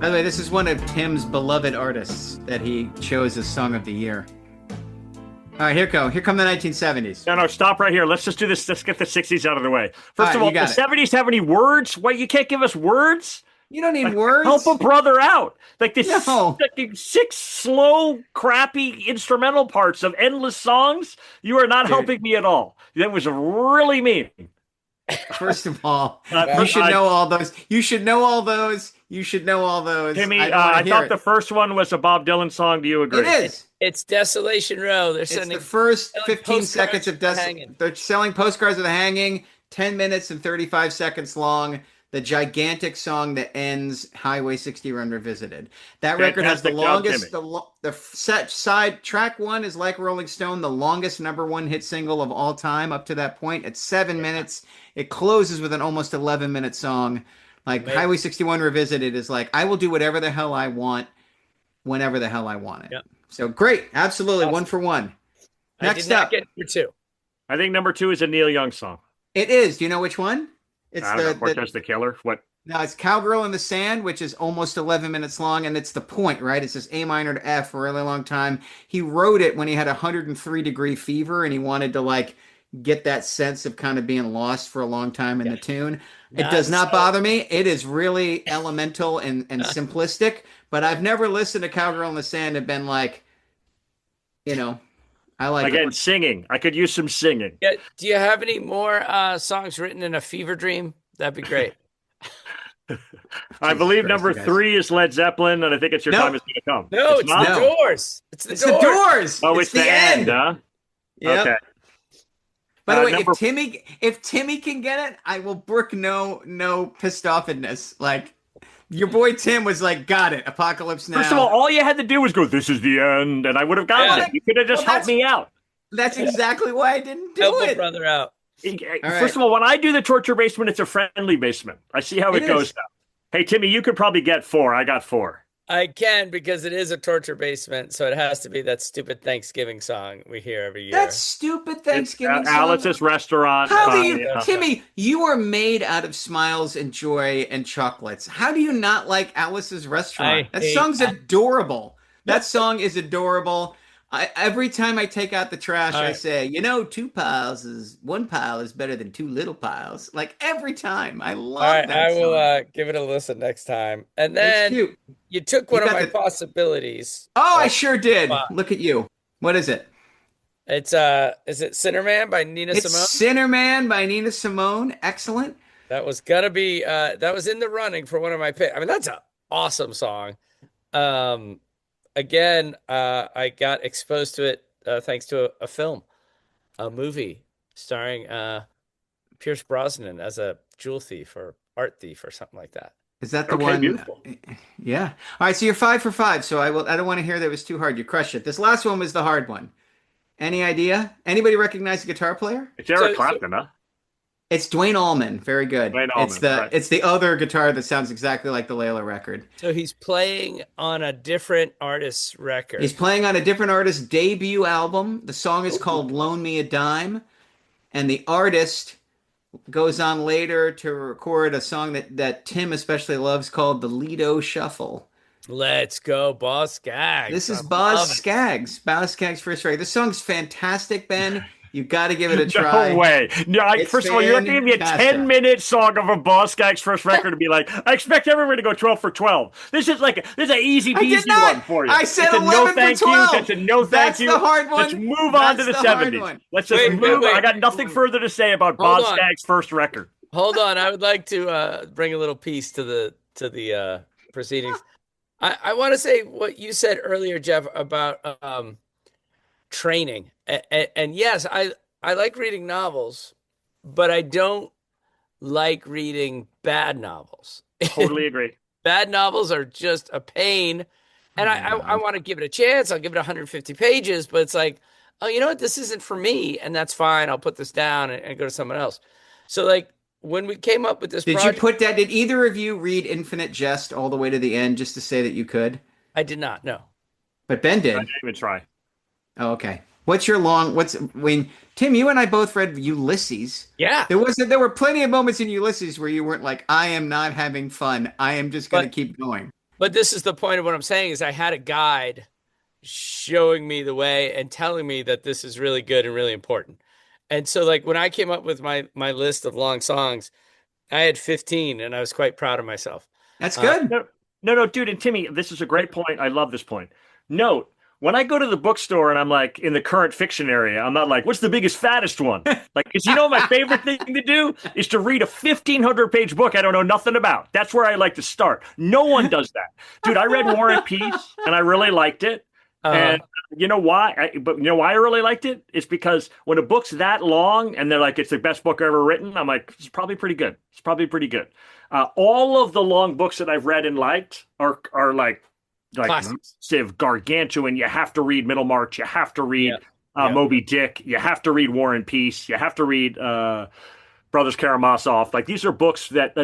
By the way, this is one of Tim's beloved artists that he chose as Song of the Year. All right, here come the 1970s. No, stop right here. Let's just do this. Let's get the 60s out of the way. First of all, you the got it. 70s have any words? What, you can't give us words? You don't need words. Help a brother out. Like this No. like 6 slow, crappy instrumental parts of endless songs. You are not helping me at all. That was really mean. First of all, you First, should know all those. You should know all those. You should know all those. Timmy, I I thought it. the first one was a Bob Dylan song. Do you agree? It is. It's Desolation Row. They're It's sending the first selling 15 postcards seconds of of the hanging. They're selling postcards of the hanging, 10 minutes and 35 seconds long. The gigantic song that ends Highway 60 Run Revisited. That record has the Fantastic job, longest. The set side track 1 is Like Rolling Stone, the longest #1 hit single of all time up to that point. It's 7 minutes. It closes with an almost 11-minute song. Like Highway 61 Revisited is like, I will do whatever the hell I want, whenever the hell I want it. Yep. So great, absolutely, Awesome. 1 for 1. I Next did not up, get number 2. I think number 2 is a Neil Young song. it is. Do you know which one? It's I don't know, Cortez the Killer. What? Now it's Cowgirl in the Sand, which is almost 11 minutes long, and it's the point, right? It says A minor to F for a really long time. He wrote it when he had 103-degree fever, and he wanted to like get that sense of kind of being lost for a long time in the tune. It does not bother me. It is really elemental and simplistic, but I've never listened to Cowgirl in the Sand and been like, I like Again, it. singing. I could use some singing. Yeah. Do you have any more songs written in a fever dream? That'd be great. I believe Christ, number you guys. 3 is Led Zeppelin, and I think It's Your Nope. Time Is Gonna Come. No, it's not? the Doors. It's the It's Doors. the Doors. Oh, it's the end, huh? Yep. Okay. By the way, number- if Timmy can get it, I will brook no pissed offedness. Like your boy Tim was like, got it. Apocalypse Now. First of all you had to do was go, "This is the end," and I would have gotten Yeah. it. You could have just Well, helped me out. that's exactly why I didn't do Help a it. brother out. First of all, when I do the torture basement, it's a friendly basement. I see how it goes is. now. Hey, Timmy, you could probably get 4. I got 4. I can because it is a torture basement, so it has to be that stupid Thanksgiving song we hear every year. That stupid Thanksgiving song. Alice's Restaurant. How do you, yeah. Timmy? You are made out of smiles and joy and chocolates. How do you not like Alice's Restaurant? I That hate song's that. adorable. That song is adorable. Every time I take out the trash, All I right. say, one pile is better than 2 little piles. Like every time, I love All right, that I will song. give it a listen next time. And It's then cute. you took one You of got my the- possibilities. Oh, I sure did. Wow. Look at you. What is it? It's is it Sinner Man by Nina It's Simone? Sinner Man by Nina Simone. Excellent. That was gonna be that was in the running for one of my picks. I mean, that's an awesome song. Again, I got exposed to it thanks to a film, a movie starring Pierce Brosnan as a jewel thief or art thief or something like that. Is that the Okay, one? beautiful. Yeah. All right. So you're 5 for 5. So I don't want to hear that it was too hard. You crushed it. This last one was the hard one. Any idea? Anybody recognize the guitar player? It's Eric So- Clapton, huh? It's Dwayne Allman. Very good. Dwayne Allman, It's the other guitar that sounds exactly like the Layla record. So he's playing on a different artist's record. He's playing on a different artist's debut album. The song is called "Loan Me a Dime," and the artist goes on later to record a song that Tim especially loves called "The Lido Shuffle." Let's go, Boss Skaggs. This is I Boz love it. Skaggs. Boz Skaggs' first record. This song's fantastic, Ben. You got to give it a No try. way. No, It's first of all, you're giving me a fantastic. 10-minute song of a Boss Skaggs first record to be like, I expect everyone to go 12 for 12. This is an easy I did peasy not. one for you. I said It's a 11 no thank for 12. you. That's a no thank That's you. the hard one. Let's move on to That's the the hard 70s. one. Let's just Wait, move. wait. I got nothing further to say about Hold Boss on. Skaggs' first record. Hold on, I would like to bring a little piece to the proceedings. I want to say what you said earlier, Jeff, about training. And yes, I like reading novels, but I don't like reading bad novels. Totally agree. Bad novels are just a pain. And I want to give it a chance. I'll give it 150 pages, but it's like, oh, you know what? This isn't for me. And that's fine. I'll put this down and go to someone else. So like when we came up with this project, Did either of you read Infinite Jest all the way to the end just to say that you could? I did not know. But Ben I did. didn't even try. Oh, okay. Tim, you and I both read Ulysses. Yeah. There were plenty of moments in Ulysses where you weren't like, I am not having fun. I am just going to But- keep going. But this is the point of what I'm saying is I had a guide showing me the way and telling me that this is really good and really important. And so like when I came up with my list of long songs, I had 15 and I was quite proud of myself. That's good. No, dude. And Timmy, this is a great point. I love this point. Note, when I go to the bookstore and I'm like in the current fiction area, I'm not like, what's the biggest, fattest one? Like, because you know, my favorite thing to do is to read a 1,500-page book I don't know nothing about. That's where I like to start. No one does that. Dude, I read War and Peace and I really liked it. And you know why? But you know why I really liked it? It's because when a book's that long and they're like, it's the best book ever written, I'm like, it's probably pretty good. It's probably pretty good. All of the long books that I've read and liked are like Classics. massive, gargantuan. You have to read Middlemarch. You have to read Yeah. Moby Dick. You have to read War and Peace. You have to read Brothers Karamazov. Like these are books that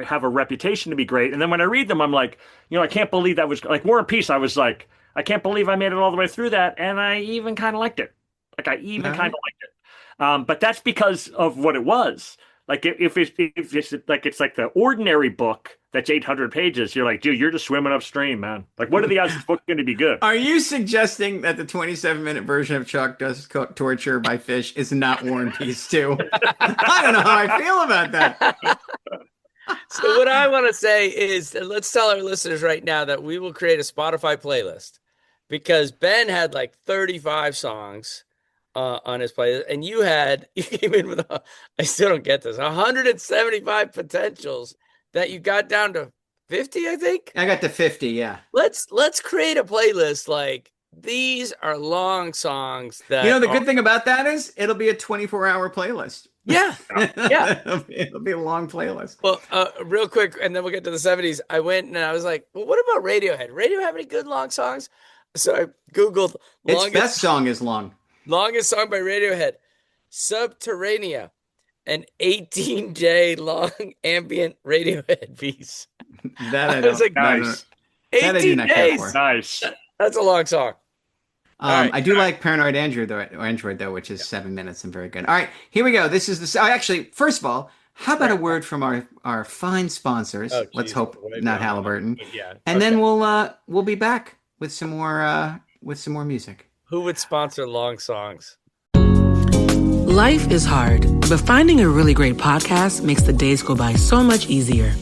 have a reputation to be great. And then when I read them, I'm like, you know, I can't believe that was like War and Peace. I was like, I can't believe I made it all the way through that, and I even kind of liked it. Like I even kind of liked it. But that's because of what it was. Like if it's like the ordinary book that's 800 pages, you're like, dude, you're just swimming upstream, man. Like, what are the odds this book's going to be good? Are you suggesting that the 27-minute version of Chuck Does Torture by Fish is not War and Peace too? I don't know how I feel about that. So what I want to say is, let's tell our listeners right now that we will create a Spotify playlist, because Ben had like 35 songs on his playlist, and you came in with I still don't get this, 175 potentials that you got down to 50, I think. I got to 50, yeah. Let's create a playlist. Like, these are long songs that, you know, the good thing about that is it'll be a 24-hour playlist. Yeah. It'll be a long playlist. Well, real quick, and then we'll get to the 70s. I went and I was like, well, what about Radiohead? Radiohead have any good long songs? So I Googled Its best song is long. Longest song by Radiohead, Subterranea, an 18J long ambient Radiohead piece. That I was like, nice. 18 days. Nice. That's a long song. Right, I do like Paranoid Android though, which is 7 minutes and very good. All right, here we go. This is the actually. First of all, how about a word from our fine sponsors? Oh, Let's geez, hope not Halliburton. Yeah, and then we'll be back with some more music. Who would sponsor long songs? Life is hard, but finding a really great podcast makes the days go by so much easier.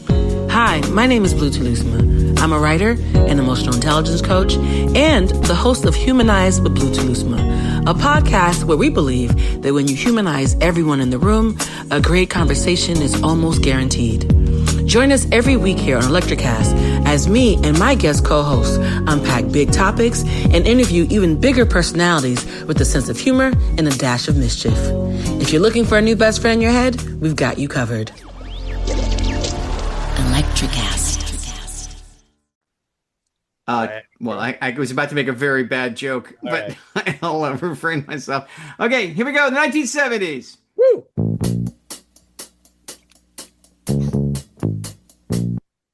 Hi, my name is Blue Telusma. I'm a writer, an emotional intelligence coach, and the host of Humanize with Blue Telusma, a podcast where we believe that when you humanize everyone in the room, a great conversation is almost guaranteed. Join us every week here on Electricast as me and my guest co-hosts unpack big topics and interview even bigger personalities with a sense of humor and a dash of mischief. If you're looking for a new best friend in your head, we've got you covered. Electricast. Well, I was about to make a very bad joke, but right. I'll refrain myself. Okay, here we go. The 1970s. Woo!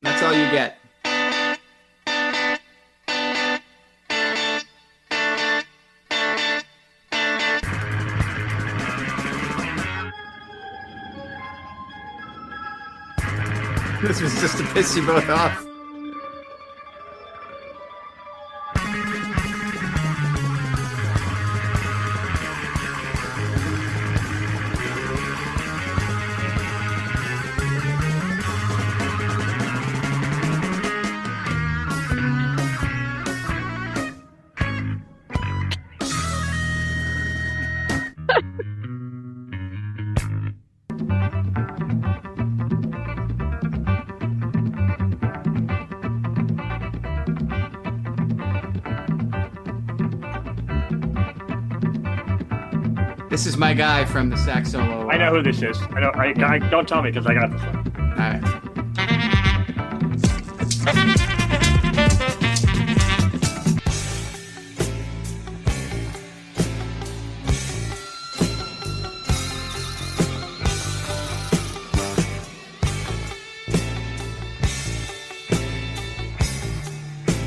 That's all you get. This was just to piss you both off. This is my guy from the sax solo. I know who this is. I know. I don't tell me because I got this one. All right.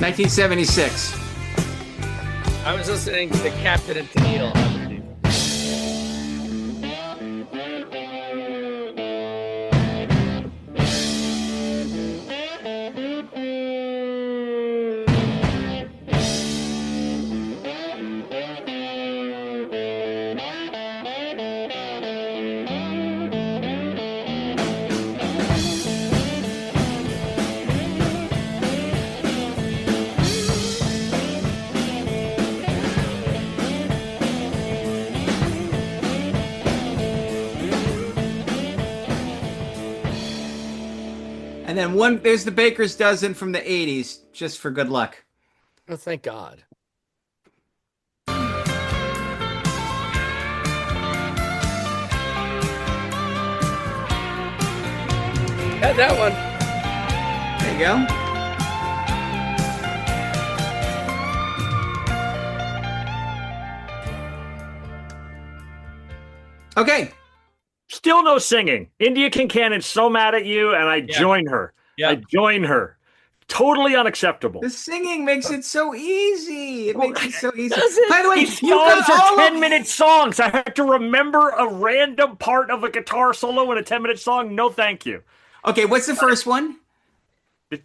$1976. I was listening to Captain and Tennille. And then there's the Baker's Dozen from the 80s, just for good luck. Oh, thank God. Got that one. There you go. Okay. Still no singing. India Kincannon is so mad at you, and I join her. Yeah. I join her. totally unacceptable. The singing makes it so easy. It makes it so easy. Does it? By the way, These you got songs all are of 10-minute songs. I have to remember a random part of a guitar solo in a 10-minute song. No, thank you. Okay, what's the first one?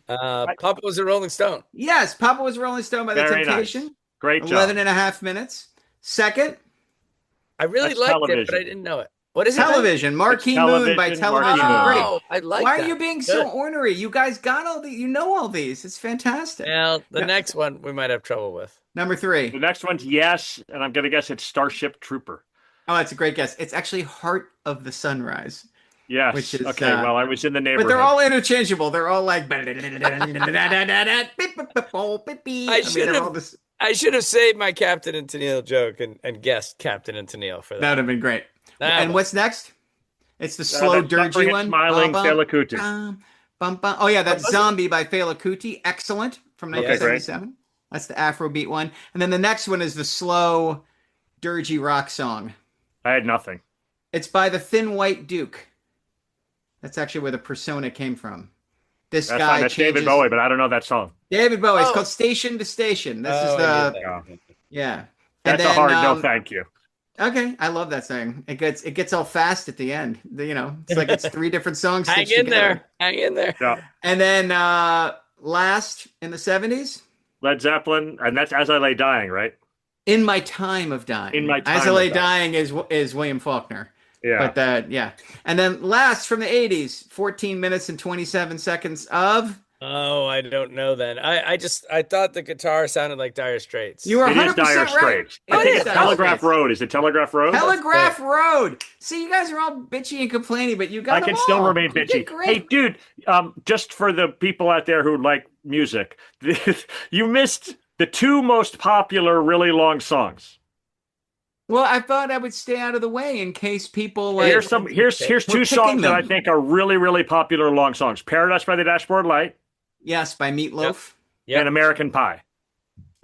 Papa was a Rolling Stone. Yes, Papa Was a Rolling Stone by The Very Temptation. nice. Great job. 11 and a half minutes. Second, I really That's liked Television. it, but I didn't know it. What is it? Television. Marquee It's Moon by Television, Television. Marquee Moon. Oh, I like Why that. are you being Good. so ornery? You guys got all these. You know all these. It's fantastic. Well, the Yeah. next one we might have trouble with. Number The 3. next one's Yes, and I'm going to guess it's Starship Trooper. Oh, that's a great guess. It's actually Heart of the Sunrise. Yes. Which is, okay, well, I was in the But neighborhood. they're all interchangeable. They're all like. I I should have saved my Captain and Tennille joke and guessed Captain and Tennille for that. That would have been great. That And one. what's next? It's the slow, that's Suffering dirgy and one. Smiling, Bum, Fela Kuti. bum. Oh, yeah, that's Zombie by Fela Kuti. Excellent. From Okay, great. 1977. That's the Afrobeat one. And then the next one is the slow, dirgy rock song. I had nothing. It's by the Thin White Duke. That's actually where the persona came from. This That's guy fine. That's David Bowie, but I don't know that song. David Bowie. It's Oh. called Station to Station. This is Oh, I the knew that. yeah. That's a hard no, thank you. Okay, I love that song. It gets all fast at the end. It's like it's 3 different songs. Hang stitched in together. there. Hang in there. Yeah. And then last in the 70s, Led Zeppelin, and that's As I Lay Dying, right? In My Time of Dying. In My Time As I Lay of Dying is William Faulkner. Yeah. But yeah. And then last from the 80s, 14 minutes and 27 seconds of. Oh, I don't know then. I thought the guitar sounded like Dire Straits. You were It 100% is Dire right. Straits. It I think is it's Dire Telegraph Straits. Road. Is it Telegraph Road? Telegraph Road. See, you guys are all bitchy and complaining, but you got I them can still all. remain You did bitchy. great. Hey, dude, just for the people out there who like music, you missed the 2 most popular really long songs. Well, I thought I would stay out of the way in case people like. Here's 2 picking songs that I them. think are really, really popular long songs. Paradise by the Dashboard Light Yes, by Meatloaf. Yep. and American Pie.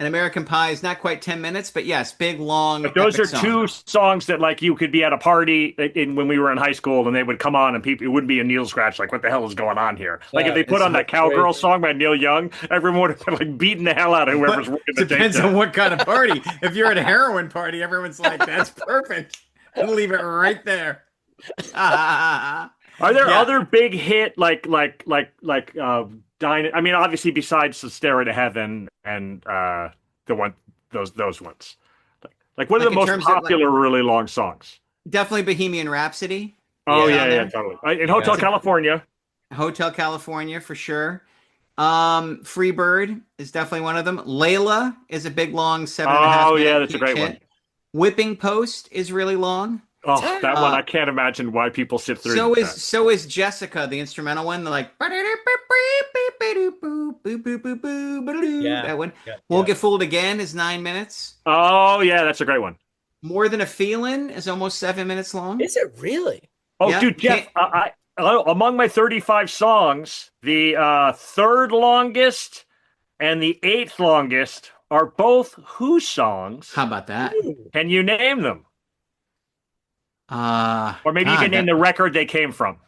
And American Pie is not quite 10 minutes, but yes, big, long. But those epic are song. 2 songs that like you could be at a party when we were in high school and they would come on and people, it wouldn't be a Neil scratch like what the hell is going on here? Like Yeah, if they put it's on that not Cowgirl crazy. song by Neil Young, everyone would have been like beating the hell out of whoever's working the Depends daytime. on what kind of party. If you're at a heroin party, everyone's like, "That's perfect." I'll leave it right there. Are there Yeah. other big hit I mean, obviously besides the Stairway to Heaven and those ones. Like what are Like the in most terms of, like- popular really long songs? Definitely Bohemian Rhapsody. Oh Yeah. yeah, totally. In Hotel California. Hotel California for sure. Freebird is definitely one of them. Layla is a big long 7.5 Oh minute yeah, that's a huge great hit. one. Whipping Post is really long. Oh, that one I can't imagine why people sit through. So is Jessica, the instrumental one. They're like Yeah. that one. Yeah, Won't yeah. Get Fooled Again is 9 minutes. Oh yeah, that's a great one. More Than a Feeling is almost 7 minutes long. Is it really? Oh, Yeah, dude, Jeff, among my 35 songs, the 3rd longest and the 8th longest are both Who songs. How about that? Can you name them? Or maybe you God, can name the record they came from.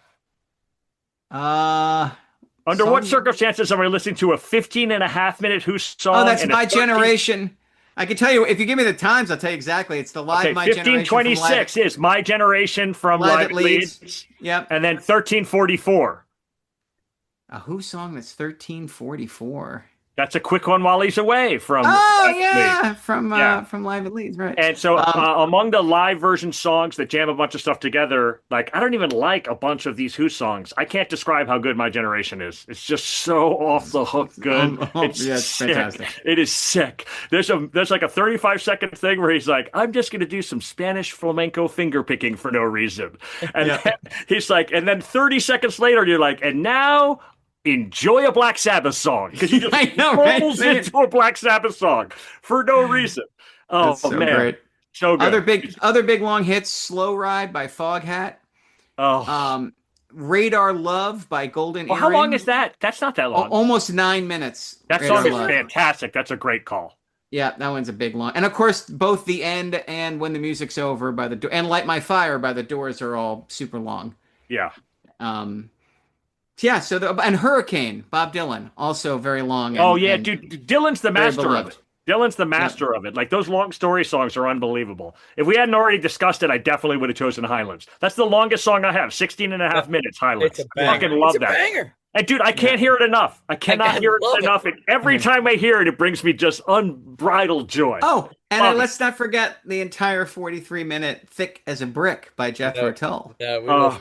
Under what song- circumstances am I listening to a 15.5 minute Who song? Oh, that's and a My 13 Generation. I can tell you if you give me the times, I'll tell you exactly. It's the live Okay, My Generation. from 1526 is My Generation from Live Live at at Leeds. Leeds. Yep. And then 1344. A Who song that's 1344. That's a quick one while he's away from. Oh Live at yeah, Leeds. from Yeah. Live at Leeds, right? And so Um, among the live version songs that jam a bunch of stuff together, like I don't even like a bunch of these Who songs. I can't describe how good My Generation is. It's just so off the hook good. yeah, it's sick. fantastic. It is sick. There's like a 35-second thing where he's like, I'm just going to do some Spanish flamenco finger picking for no reason. And Yeah. then he's like, and then 30 seconds later, you're like, and now enjoy a Black Sabbath song. Because he just I know, right? rolls into a Black Sabbath song for no reason. Oh, That's so man. great. So good. Other big long hits: Slow Ride by Foghat, Oh. Radar Love by Golden Well, Earring. how long is that? That's not that long. Almost 9 minutes. That Radar song is Love. fantastic. That's a great call. Yeah, that one's a big long. And of course, both the end and When the Music's Over by the and Light My Fire by the Doors are all super long. Yeah. Yeah, and Hurricane, Bob Dylan, also very long. Oh yeah, dude, Dylan's the very master of beloved. it. Dylan's the master of it. Like those long story songs are unbelievable. If we hadn't already discussed it, I definitely would have chosen Highlands. That's the longest song I have, 16 and a half minutes, Highlands. It's a I banger. fucking love It's a that. banger. And dude, I can't hear it enough. I cannot hear it enough. And every time I hear it, it brings me just unbridled joy. Oh, and let's not forget the entire 43-minute "Thick as a Brick" by Jethro Tull. Yeah,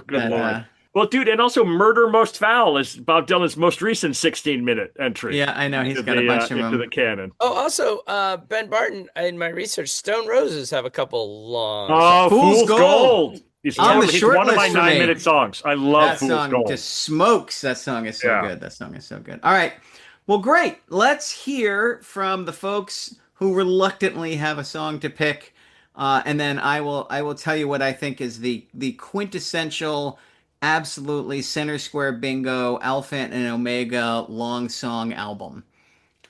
good lord. Well, dude, and also "Murder Most Foul" is Bob Dylan's most recent 16-minute entry. Yeah, I know he's got a bunch of them into the canon. Oh, also, Ben Barton. In my research, Stone Roses have a couple long. Oh, Fool's Gold. He's one of my 9-minute songs. I love Fool's Gold. That song just smokes. That song is so good. That song is so good. All right. Well, great. Let's hear from the folks who reluctantly have a song to pick, and then I will tell you what I think is the quintessential, absolutely center square bingo, Alpha and Omega long song album.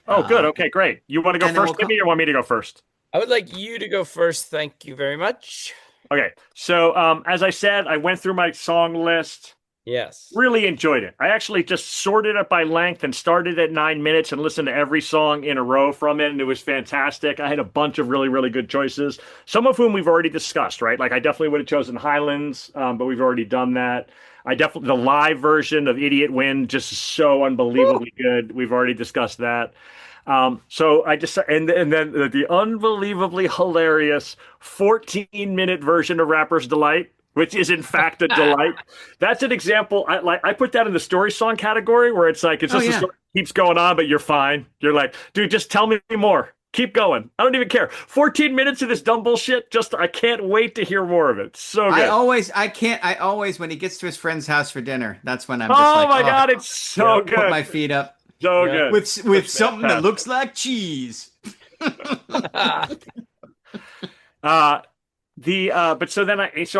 Oh, good. Okay, great. You want to go first, Timmy, or want me to go first? I would like you to go first. Thank you very much. Okay, so as I said, I went through my song list. Yes. Really enjoyed it. I actually just sorted it by length and started at 9 minutes and listened to every song in a row from it, and it was fantastic. I had a bunch of really, really good choices, some of whom we've already discussed, right? Like I definitely would have chosen Highlands, but we've already done that. The live version of Idiot Wind, just so unbelievably good. We've already discussed that. So I just and then the unbelievably hilarious 14-minute version of Rapper's Delight, which is in fact a delight. That's an example. I put that in the story song category where it's like, it's just the story keeps going on, but you're fine. You're like, dude, just tell me more. Keep going. I don't even care. 14 minutes of this dumb bullshit. I can't wait to hear more of it. So good. I always, when he gets to his friend's house for dinner, that's when I'm just oh my God, it's so good. Put my feet up. So good. With something that looks like cheese. So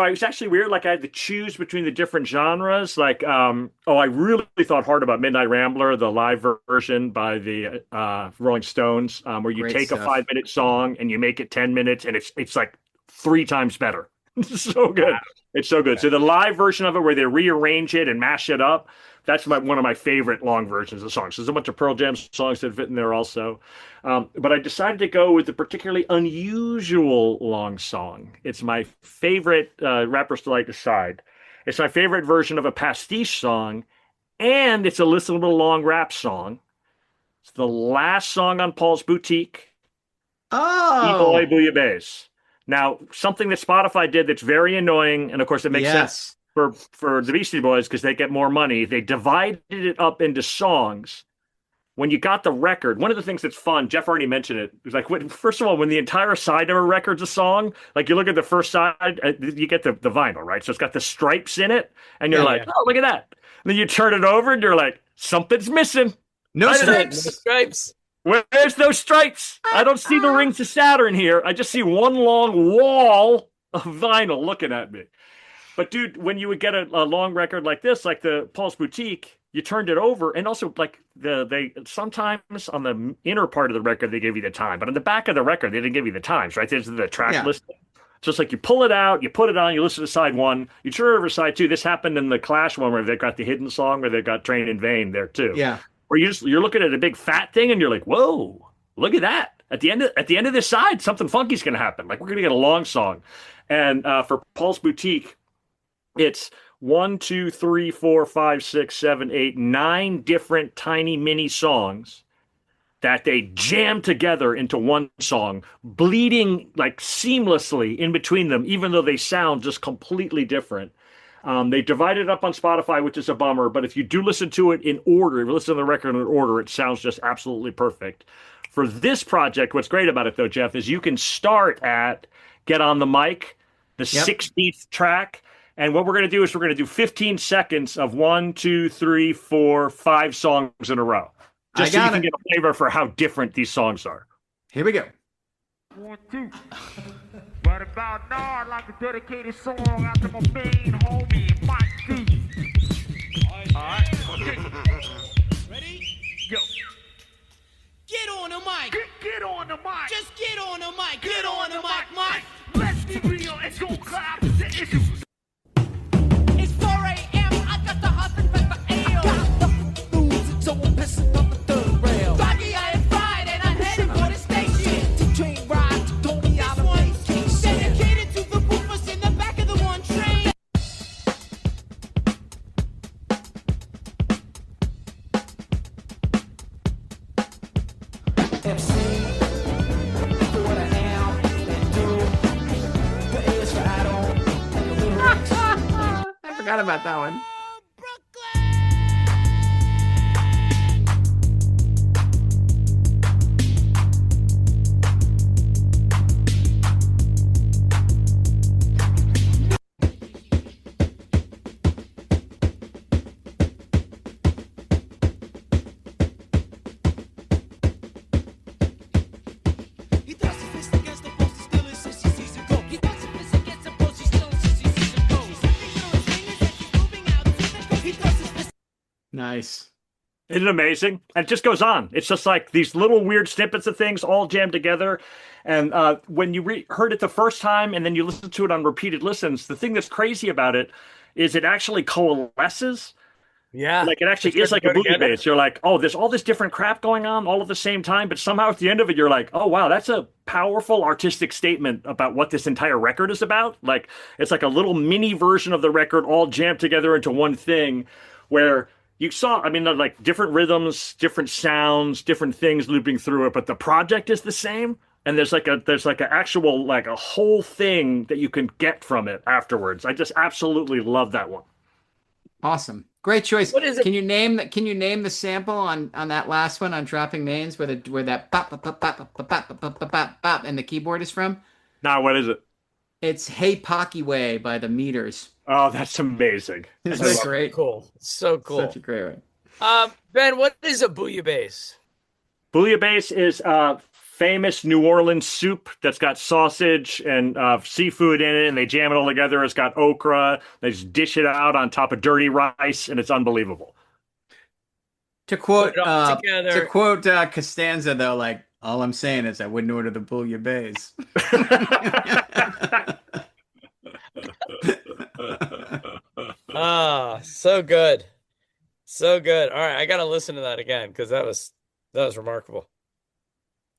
I was actually weird. Like I had to choose between the different genres. Like, I really thought hard about Midnight Rambler, the live version by the Rolling Stones, where you take a 5-minute song and you make it 10 minutes, and it's like 3 times better. So good. Wow. It's so good. So the live version of it, where they rearrange it and mash it up, that's one of my favorite long versions of songs. There's a bunch of Pearl Jam songs that fit in there also. But I decided to go with the particularly unusual long song. It's my favorite Rapper's Delight aside. It's my favorite version of a pastiche song, and it's a listenable long rap song. It's the last song on Paul's Boutique. Oh! Eboy Bouillabaisse. Now, something that Spotify did that's very annoying, and of course it makes sense for the Beastie Boys because they get more money. They divided it up into songs. When you got the record, one of the things that's fun, Jeff already mentioned it, was like, first of all, when the entire side of a record's a song, like you look at the first side, you get the vinyl, right? So it's got the stripes in it, and you're oh, look at that. And then you turn it over, and you're like, something's missing. No stripes. No stripes. Where's those stripes? I don't see the rings of Saturn here. I just see one long wall of vinyl looking at me. But dude, when you would get a long record like this, like the Paul's Boutique, you turned it over, and also like they sometimes on the inner part of the record they give you the time, but on the back of the record they didn't give you the times, right? There's the track listing. So it's like you pull it out, you put it on, you listen to side 1, you turn it over to side 2. This happened in the Clash one where they've got the hidden song, where they've got Train in Vain there too. Yeah. Where you're looking at a big fat thing and you're like, whoa, look at that. At the end of this side, something funky's gonna happen. Like we're gonna get a long song. And for Paul's Boutique, it's 1, 2, 3, 4, 5, 6, 7, 8, 9 different tiny mini songs that they jam together into one song, bleeding like seamlessly in between them, even though they sound just completely different. They divided it up on Spotify, which is a bummer, but if you do listen to it in order, if you listen to the record in order, it sounds just absolutely perfect. For this project, what's great about it, though, Jeff, is you can start at Get on the Mic, the 16th track, and what we're going to do is we're going to do 15 seconds of 1, 2, 3, 4, 5 songs in a row, just so you can get a flavor for how different these songs are. Here we go. 1, 2. Right about now, I'd like to dedicate a song out to my main homie, Mike D. All right, okay. Ready? Yo. Get on the mic. Get on the mic. Just get on the mic. Get on the mic, Mike. Let's be real and go clap the issue. It's 4 a.m. I got the hustle for ale. forgot about that one. Nice. Isn't it amazing? And it just goes on. It's just like these little weird snippets of things all jammed together. And when you heard it the first time and then you listen to it on repeated listens, the thing that's crazy about it is it actually coalesces. Yeah. Like it actually is like a movie base. You're like, oh, there's all this different crap going on all at the same time. But somehow at the end of it, you're like, oh, wow, that's a powerful artistic statement about what this entire record is about. Like it's like a little mini version of the record all jammed together into one thing where you saw, I mean, like different rhythms, different sounds, different things looping through it, but the project is the same. And there's like an actual, like a whole thing that you can get from it afterwards. I just absolutely love that one. Awesome. Great choice. What is it? Can you name the sample on that last one on Dropping Mains where that bop bop bop bop bop bop bop bop bop bop and the keyboard is from? Now, what is it? It's Hey Pocky Way by the Meters. Oh, that's amazing. Isn't that great? Cool. So cool. Such a great one. Ben, what is a bouillabaisse? Bouillabaisse is famous New Orleans soup that's got sausage and seafood in it, and they jam it all together. It's got okra. They just dish it out on top of dirty rice, and it's unbelievable. To quote Costanza, though, like, all I'm saying is I wouldn't order the bouillabaisse. So good. So good. All right, I got to listen to that again because that was remarkable.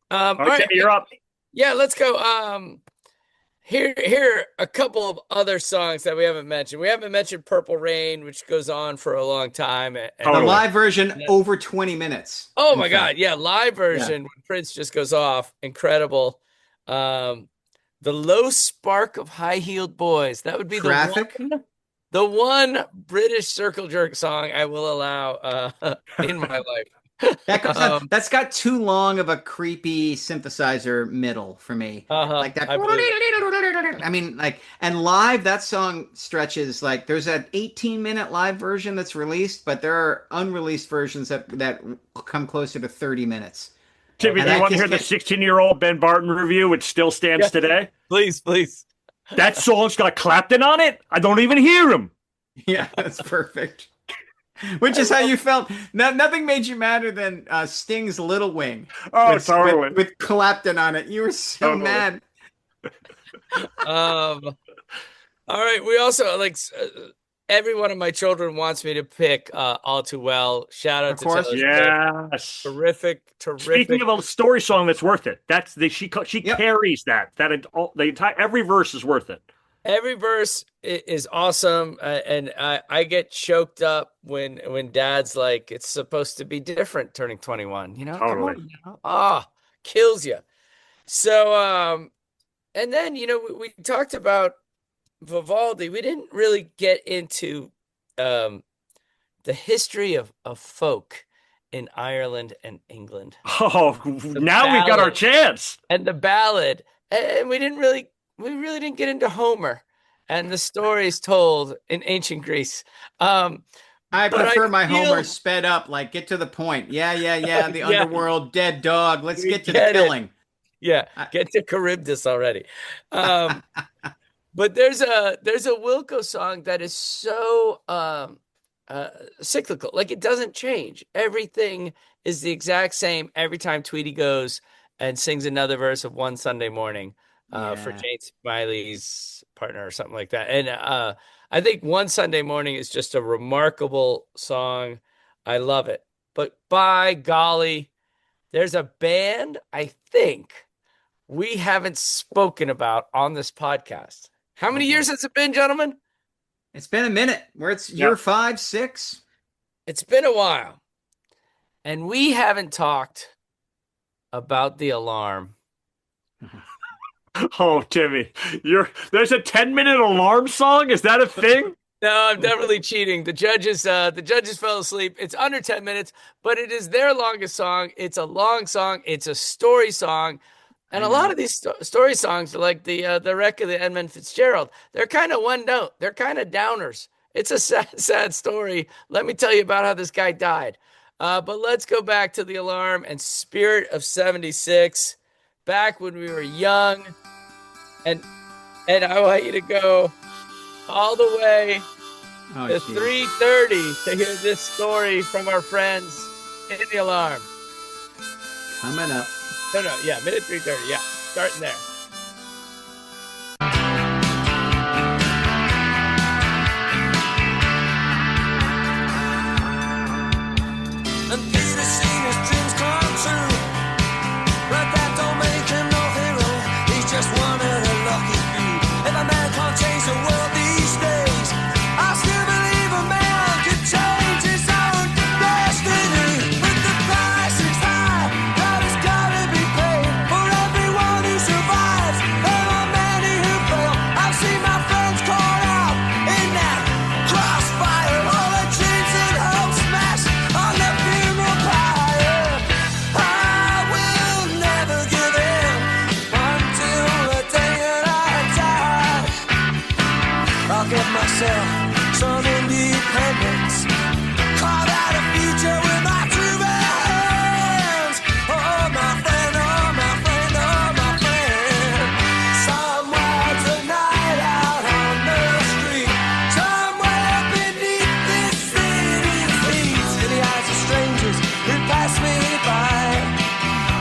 All right, you're up. Yeah, let's go. Here are a couple of other songs that we haven't mentioned. We haven't mentioned Purple Rain, which goes on for a long time. And the live version, over 20 minutes. Oh, my God. Yeah, live version, when Prince just goes off. Incredible. The Low Spark of High-Heeled Boys. That would be the one British circle jerk song I will allow in my life. That's got too long of a creepy synthesizer middle for me. Like that. I mean, like, and live, that song stretches like there's an 18-minute live version that's released, but there are unreleased versions that come closer to 30 minutes. Timmy, do you want to hear the 16-year-old Ben Barton review, which still stands today? Please. That song's got Clapton on it. I don't even hear him. Yeah, that's perfect. Which is how you felt. Nothing made you madder than Sting's Little Wing. Oh, totally. With Clapton on it. You were so mad. All right. We also, every one of my children wants me to pick All Too Well. Shout out to Taylor Swift. Yes. Terrific. Speaking of a story song that's worth it, she carries that. Every verse is worth it. Every verse is awesome, and I get choked up when Dad's like, "It's supposed to be different turning 21." You know, totally. Kills you. So, and then we talked about Vivaldi. We didn't really get into the history of folk in Ireland and England. Oh, now we've got our chance. And the ballad, and we really didn't get into Homer and the stories told in ancient Greece. I prefer my Homer sped up, like get to the point. Yeah. The underworld, dead dog. Let's get to the killing. Yeah, get to Charybdis already. But there's a Wilco song that is so cyclical. Like it doesn't change. Everything is the exact same every time Tweety goes and sings another verse of One Sunday Morning. For Jane Smiley's partner or something like that. And I think One Sunday Morning is just a remarkable song. I love it. But by golly, there's a band I think we haven't spoken about on this podcast. How many years has it been, gentlemen? It's been a minute. It's year 5, 6. It's been a while. And we haven't talked about The Alarm. Oh, Timmy, there's a 10-minute alarm song? Is that a thing? No, I'm definitely cheating. The judges fell asleep. It's under 10 minutes, but it is their longest song. It's a long song. It's a story song. And I a lot know. of these story songs are like the wreck of the Edmund Fitzgerald. They're kind of one note. They're kind of downers. It's a sad, sad story. Let me tell you about how this guy died. But let's go back to the Alarm and Spirit of 76, back when we were young. And I want you to go all the way Oh, to geez. 3:30 to hear this story from our friends in the Alarm. Coming up. No, yeah, minute 3:30. Yeah, starting there. And Peter seen his dreams come true, but that don't make him no hero. He's just one of the lucky few. If a man can't change the world these days, I still believe a man could change his own destiny. But the price is high, that has gotta be paid for everyone who survives. There are many who fail. I've seen my friends caught out in that crossfire. All their dreams and hopes smashed on the funeral pyre. I will never give in until the day that I die. I'll give myself some independence, carve out a future with my two hands. Oh my friend, oh my friend, oh my friend. Somewhere tonight out on the street, somewhere beneath this city's heat, in the eyes of strangers who pass me by.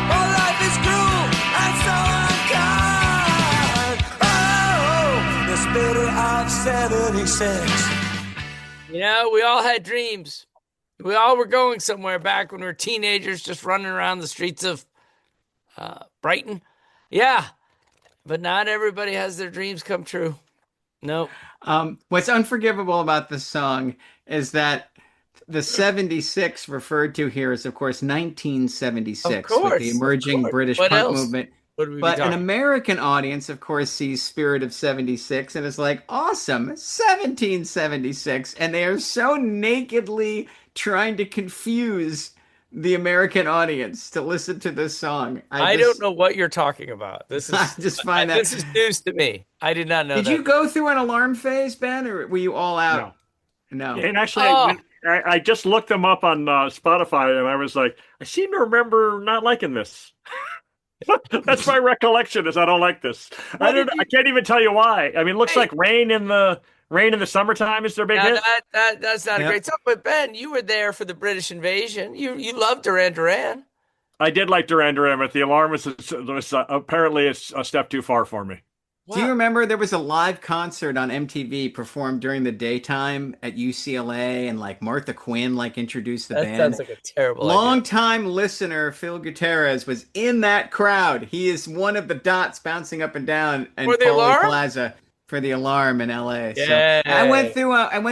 Oh, life is cruel and so unkind. Oh, the spirit of 76. You know, we all had dreams. We all were going somewhere back when we were teenagers, just running around the streets of Brighton. Yeah, but not everybody has their dreams come true. Nope. What's unforgivable about this song is that the 76 referred to here is, of course, 1976 Of course, with the emerging of course. British What punk else movement. would we be But an talking? American audience, of course, sees Spirit of 76 and is like, awesome, 1776. And they are so nakedly trying to confuse the American audience to listen to this song. I don't know what you're talking about. This is I just find that. this is news to me. I did not know Did that. you go through an alarm phase, Ben, or were you all out? No. And actually, Oh. I just looked them up on Spotify, and I was like, I seem to remember not liking this. That's my recollection. Is I don't like this. I don't. I can't even tell you why. I mean, it looks like rain in the summertime is their big Now, hit. that's not a Yep. great song. But Ben, you were there for the British invasion. You loved Duran Duran. I did like Duran Duran, but the alarm was apparently it's a step too far for me. Do you remember there was a live concert on MTV performed during the daytime at UCLA, and like Martha Quinn like introduced the That band? sounds like a terrible idea. Longtime listener Phil Gutierrez was in that crowd. He is one of the dots bouncing up and down in For the Pauley Alarm? Plaza for the Alarm in LA. So Yay. I went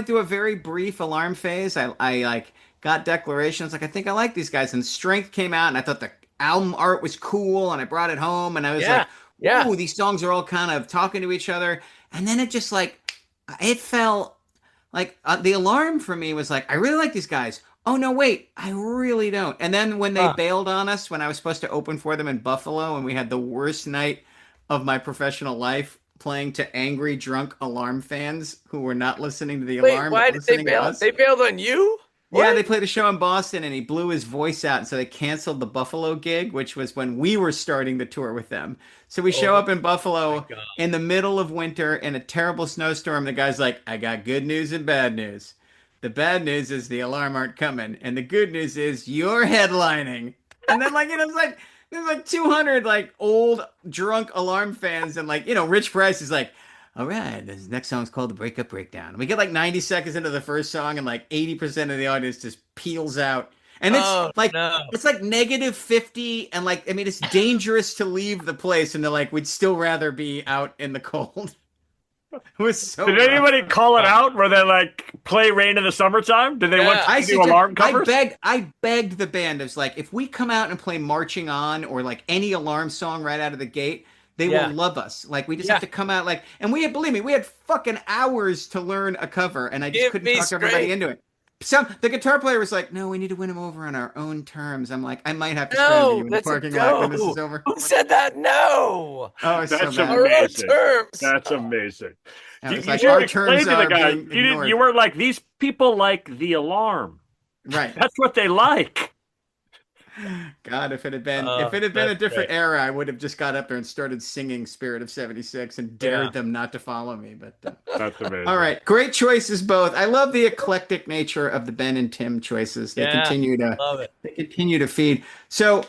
through a very brief Alarm phase. I like got declarations like I think I like these guys, and Strength came out, and I thought the album art was cool, and I brought it home, and I was like, Yeah. ooh, these songs are all kind of talking to each other. And then it just like, it felt like the Alarm for me was like, I really like these guys. Oh, no, wait, I really don't. And then when they bailed on us, when I was supposed to open for them in Buffalo, and we had the worst night of my professional life playing to angry, drunk Alarm fans who were not listening to the Wait, Alarm. why but did they listening to bail? us. They bailed on you? Yeah, What? they played a show in Boston and he blew his voice out. And so they canceled the Buffalo gig, which was when we were starting the tour with them. So we show up in Buffalo in the middle of winter in a terrible snowstorm. The guy's like, I got good news and bad news. The bad news is the Alarm aren't coming. And the good news is you're headlining. And then like, there's like 200 like old drunk Alarm fans. And like, Rich Price is like, all right, this next song's called The Breakup Breakdown. And we get like 90 seconds into the first song and like 80% of the audience just peels out. And it's like negative 50 and like, I mean, it's dangerous to leave the place. And they're like, we'd still rather be out in the cold. It was so Did rough. anybody call it out where they like play Rain in the Summertime? Did they want to do alarm covers? I begged the band. I was like, if we come out and play Marching On or like any Alarm song right out of the gate, they will love us. Like, we just have to come out like, and believe me, we had fucking hours to learn a cover, and I just couldn't talk everybody into it. The guitar player was like, "No, we need to win him over on our own terms." I'm like, I might have to strangle you in the parking lot when this is over. Who said that? No. Oh, it's That's so bad. amazing. Terms. That's amazing. You our terms are being ignored. You weren't like, these people like The Alarm. Right. That's what they like. God, if it had been a different era, I would have just got up there and started singing "Spirit of '76" and dared them not to follow me. But that's amazing. All right, great choices both. I love the eclectic nature of the Ben and Tim choices. They continue to feed. So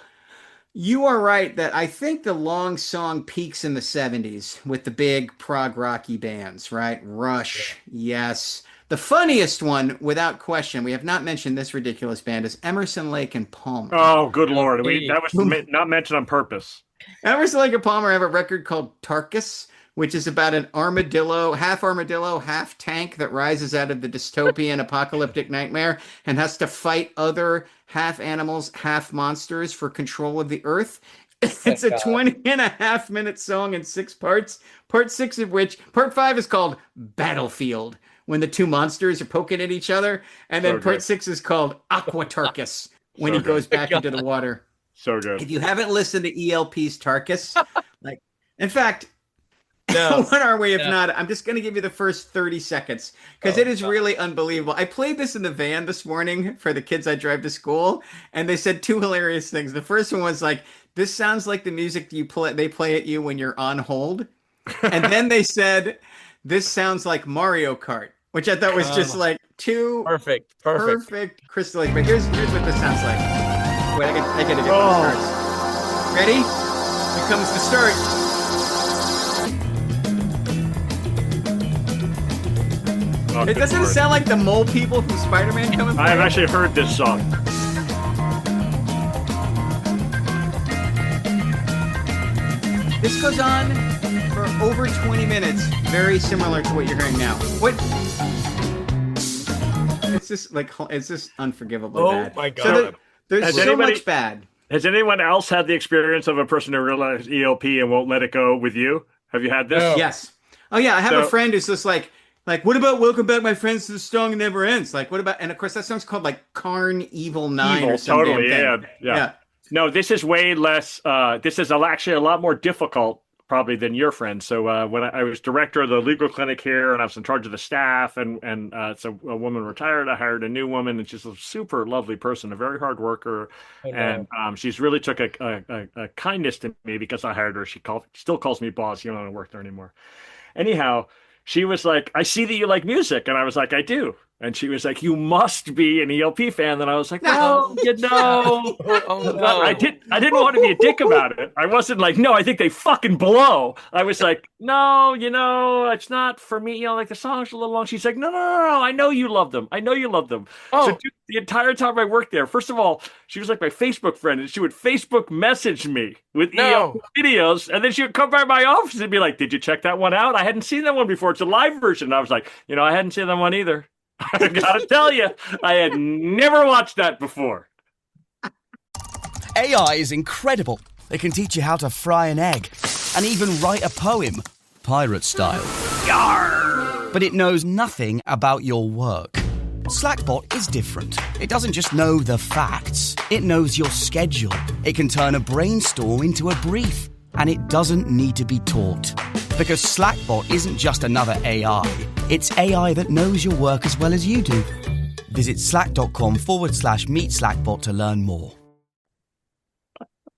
you are right that I think the long song peaks in the '70s with the big prog rocky bands, right? Rush, yes. The funniest one, without question, we have not mentioned this ridiculous band, is Emerson, Lake and Palmer. Oh, good Lord. That was not mentioned on purpose. Emerson, Lake and Palmer have a record called Tarkus, which is about an armadillo, half tank that rises out of the dystopian apocalyptic nightmare and has to fight other half animals, half monsters for control of the earth. It's a 20.5-minute song in 6 parts, part 5 is called Battlefield, when the two monsters are poking at each other. And then part 6 is called Aquatarkus, when he goes back into the water. So good. If you haven't listened to ELP's Tarkus, in fact, what are we if not? I'm just going to give you the first 30 seconds because it is really unbelievable. I played this in the van this morning for the kids I drive to school, and they said 2 hilarious things. The first one was like, "This sounds like the music they play at you when you're on hold." And then they said, "This sounds like Mario Kart," which I thought was just like perfect, crystal clear. But here's what this sounds like. Wait, I gotta get the starts. Ready? Here comes the start. It doesn't sound like the mole people from Spider-Man coming. I've actually heard this song. This goes on for over 20 minutes, very similar to what you're hearing now. What? It's just unforgivably bad. Oh my God. So there's so much bad. Has anyone else had the experience of a person who realized ELP and won't let it go with you? Have you had this? No. Yes. Oh yeah, I have a friend who's just like, what about "Welcome Back, My Friends" to the song never ends? Like, what about? And of course, that song's called like Karn Evil 9 or something. Totally, yeah. No, this is way less. This is actually a lot more difficult, probably, than your friend. So when I was director of the legal clinic here, and I was in charge of the staff, and so a woman retired, I hired a new woman, and she's a super lovely person, a very hard worker, and she's really took a kindness to me because I hired her. She still calls me boss. You don't work there anymore. Anyhow. She was like, "I see that you like music." And I was like, "I do." And she was like, "You must be an ELP fan." And I was like, "No, no." No. I didn't want to be a dick about it. I wasn't like, "No, I think they fucking blow." I was like, "No, it's not for me. Like the song's a little long." She's like, No. I know you love them. Oh. So the entire time I worked there, first of all, she was like my Facebook friend, and she would Facebook message me with ELP videos, and then she would come by my office and be like, "Did you check that one out? I hadn't seen that one before. It's a live version." And I was like, I hadn't seen that one either. I gotta tell you, I had never watched that before. AI is incredible. It can teach you how to fry an egg and even write a poem, pirate style. Yarr! But it knows nothing about your work. Slackbot is different. It doesn't just know the facts. It knows your schedule. It can turn a brainstorm into a brief. And it doesn't need to be taught. Because Slackbot isn't just another AI. It's AI that knows your work as well as you do. Visit slack.com/meet Slackbot to learn more.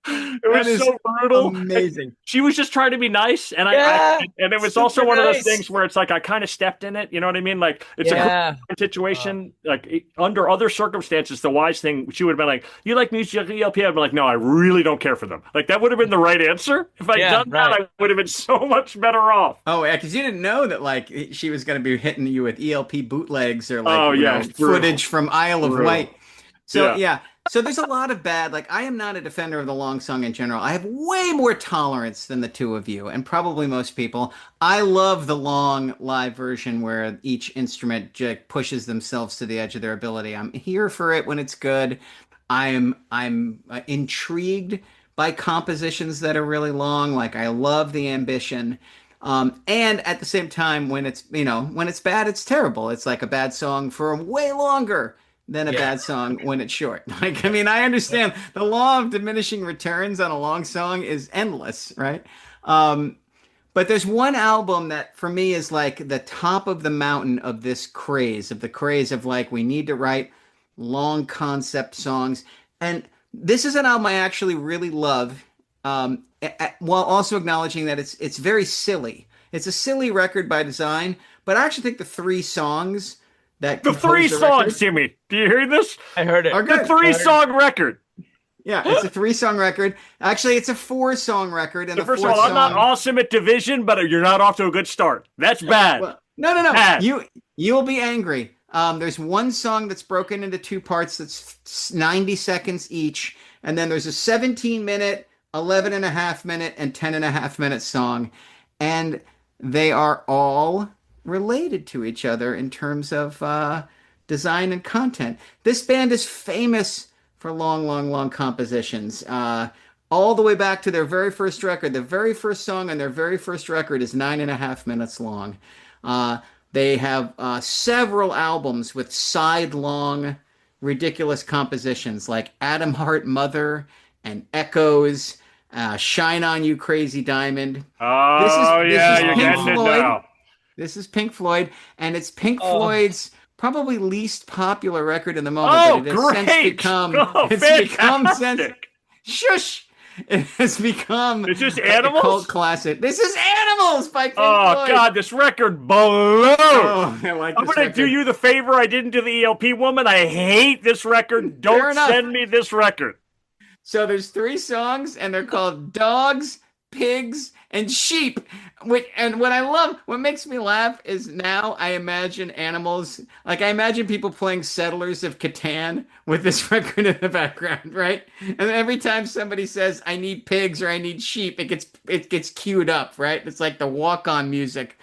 It was so brutal. Amazing. She was just trying to be nice, and and it was also one of those things where it's like I kind of stepped in it. You know what I mean? Like it's a situation. Like under other circumstances, the wise thing she would have been like, "You like music ELP?" I'd be like, "No, I really don't care for them." Like that would have been the right answer. If I'd done that, I would have been so much better off. Oh yeah, because you didn't know that like she was going to be hitting you with ELP bootlegs or like footage from Isle of Wight. So yeah. So there's a lot of bad, like I am not a defender of the long song in general. I have way more tolerance than the two of you and probably most people. I love the long live version where each instrument pushes themselves to the edge of their ability. I'm here for it when it's good. I'm intrigued by compositions that are really long. Like I love the ambition. And at the same time, when it's bad, it's terrible. It's like a bad song for way longer than a bad song when it's short. Like, I mean, I understand the law of diminishing returns on a long song is endless, right? But there's one album that for me is like the top of the mountain of this craze, of the craze of like, we need to write long concept songs. And this is an album I actually really love, while also acknowledging that it's very silly. It's a silly record by design, but I actually think the three songs that the three the songs, record, Jimmy. Do you hear this? I heard it. The three-song record. Yeah, it's a 3-song record. Actually, it's a 4-song record. And the first of all, I'm not awesome at division, but you're not off to a good start. That's bad. Well, no. Bad. You'll be angry. There's one song that's broken into two parts that's 90 seconds each. And then there's a 17-minute, 11.5-minute, and 10.5-minute song. And they are all related to each other in terms of design and content. This band is famous for long compositions. All the way back to their very first record. The very first song on their very first record is 9.5 minutes long. They have several albums with side-long, ridiculous compositions like Atom Heart Mother and Echoes, Shine On You Crazy Diamond. Oh, this is you're Pink getting Floyd. it now. This is Pink Floyd, and it's Pink Floyd's probably least popular record in the moment. Oh, but it has since become, fantastic. Shush! It has become It's just a Animals? cult classic. This is Animals by Pink Floyd. God, this record blows. Oh, I like I'm this going to do record. you the favor I didn't do the ELP woman. I hate this record. Fair Don't enough. send me this record. So there's 3 songs, and they're called Dogs, Pigs, and Sheep. And what makes me laugh is now I imagine animals, like I imagine people playing Settlers of Catan with this record in the background, right? And every time somebody says, I need pigs or I need sheep, it gets queued up, right? It's like the walk-on music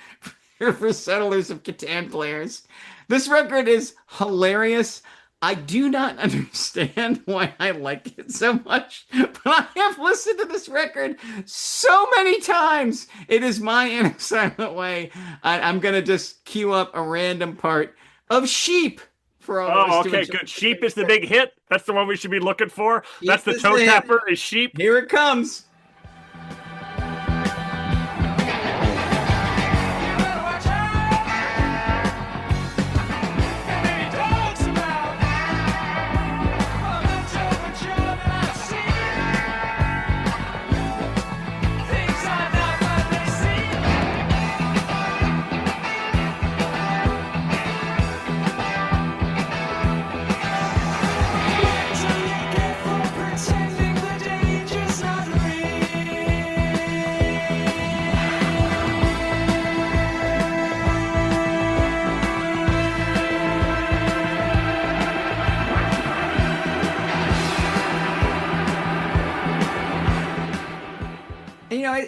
for Settlers of Catan players. This record is hilarious. I do not understand why I like it so much, but I have listened to this record so many times. It is my inner silent way. I'm going to just cue up a random part of Sheep for all of us to okay, enjoy. good. Sheep is the big hit. That's the one we should be looking for. That's the is toe the hit. tapper is Sheep. Here it comes.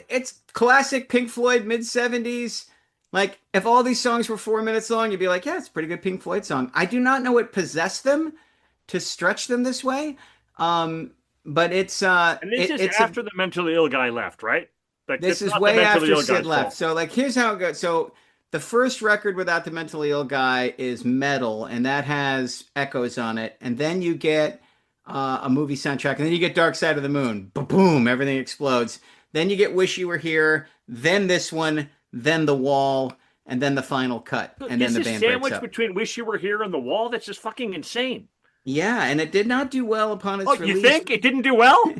It's classic Pink Floyd mid-70s. Like, if all these songs were 4 minutes long, you'd be like, yeah, it's a pretty good Pink Floyd song. I do not know what possessed them to stretch them this way. But it's And this is after the mentally ill guy left, right? Like, this is not the way mentally after ill Sid guy's left. fault. So, like, here's how it goes. So, the first record without the mentally ill guy is Metal, and that has Echoes on it. And then you get a movie soundtrack, and then you get Dark Side of the Moon. Boom, everything explodes. Then you get Wish You Were Here, then this one, then The Wall, and then the final cut. And then the band breaks sandwich up. between Wish You Were Here and The Wall, that's just fucking insane. Yeah, and it did not do well upon its release. You think? It didn't do well?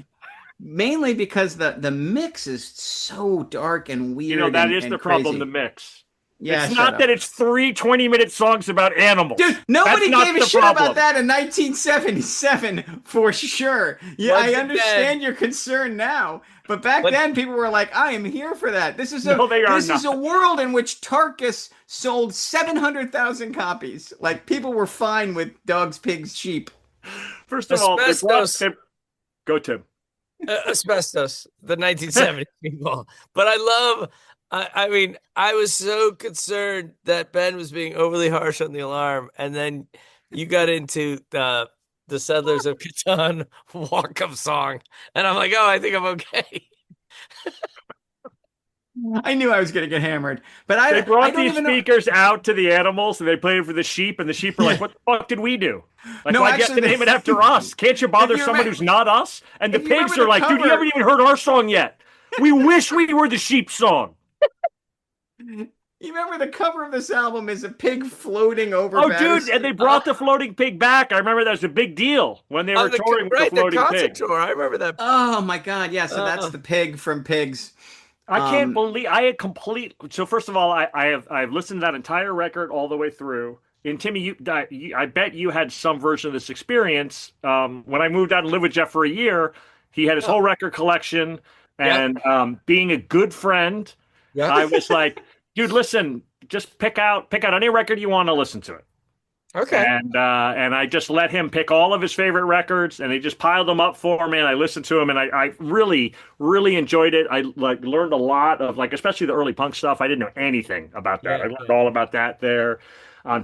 Mainly because the mix is so dark and weird. You know, that and, is and the crazy. problem, the mix. Yeah, it's shut not up. that it's 3 20-minute songs about animals. Dude, nobody That's not gave a the shit problem. about that in 1977, for sure. Yeah, Once I understand your concern now, but back then people were like, "I am here for that." This is a No, they are this is a not. world in which Tarkus sold 700,000 copies. Like people were fine with Dogs, Pigs, Sheep. First of all, it's Asbestos. go Tim. Asbestos, the 1970s people. But I mean, I was so concerned that Ben was being overly harsh on the alarm, and then you got into the Settlers of Catan walk-up song. And I'm like, oh, I think I'm okay. I knew I was going to get hammered, but They I brought don't these even know. speakers out to the animals and they played for the sheep, and the sheep were like, "What the fuck did we do? Like, No, why'd you have actually, to name it after us? Can't you bother if you someone remember- who's not us?" And the if you remember pigs are the like, "Dude, you cover- haven't even heard our song yet. We wish we were the sheep song." You remember the cover of this album is a pig floating over. Oh, Madison? dude, and they brought the floating pig back. I remember that was a big deal when they were touring with the floating concert pig. tour. I remember that. Oh my God! Yeah, so that's the pig from Pigs. I can't believe I had complete. So first of all, I've listened to that entire record all the way through. And Timmy, I bet you had some version of this experience. When I moved out and lived with Jeff for a year, he had his whole record collection, and being a good friend, I was like, "Dude, listen, just pick out any record you want to listen to it." Okay. And I just let him pick all of his favorite records, and he just piled them up for me, and I listened to him, and I really, really enjoyed it. I learned a lot of especially the early punk stuff. I didn't know anything about that. I learned all about that there.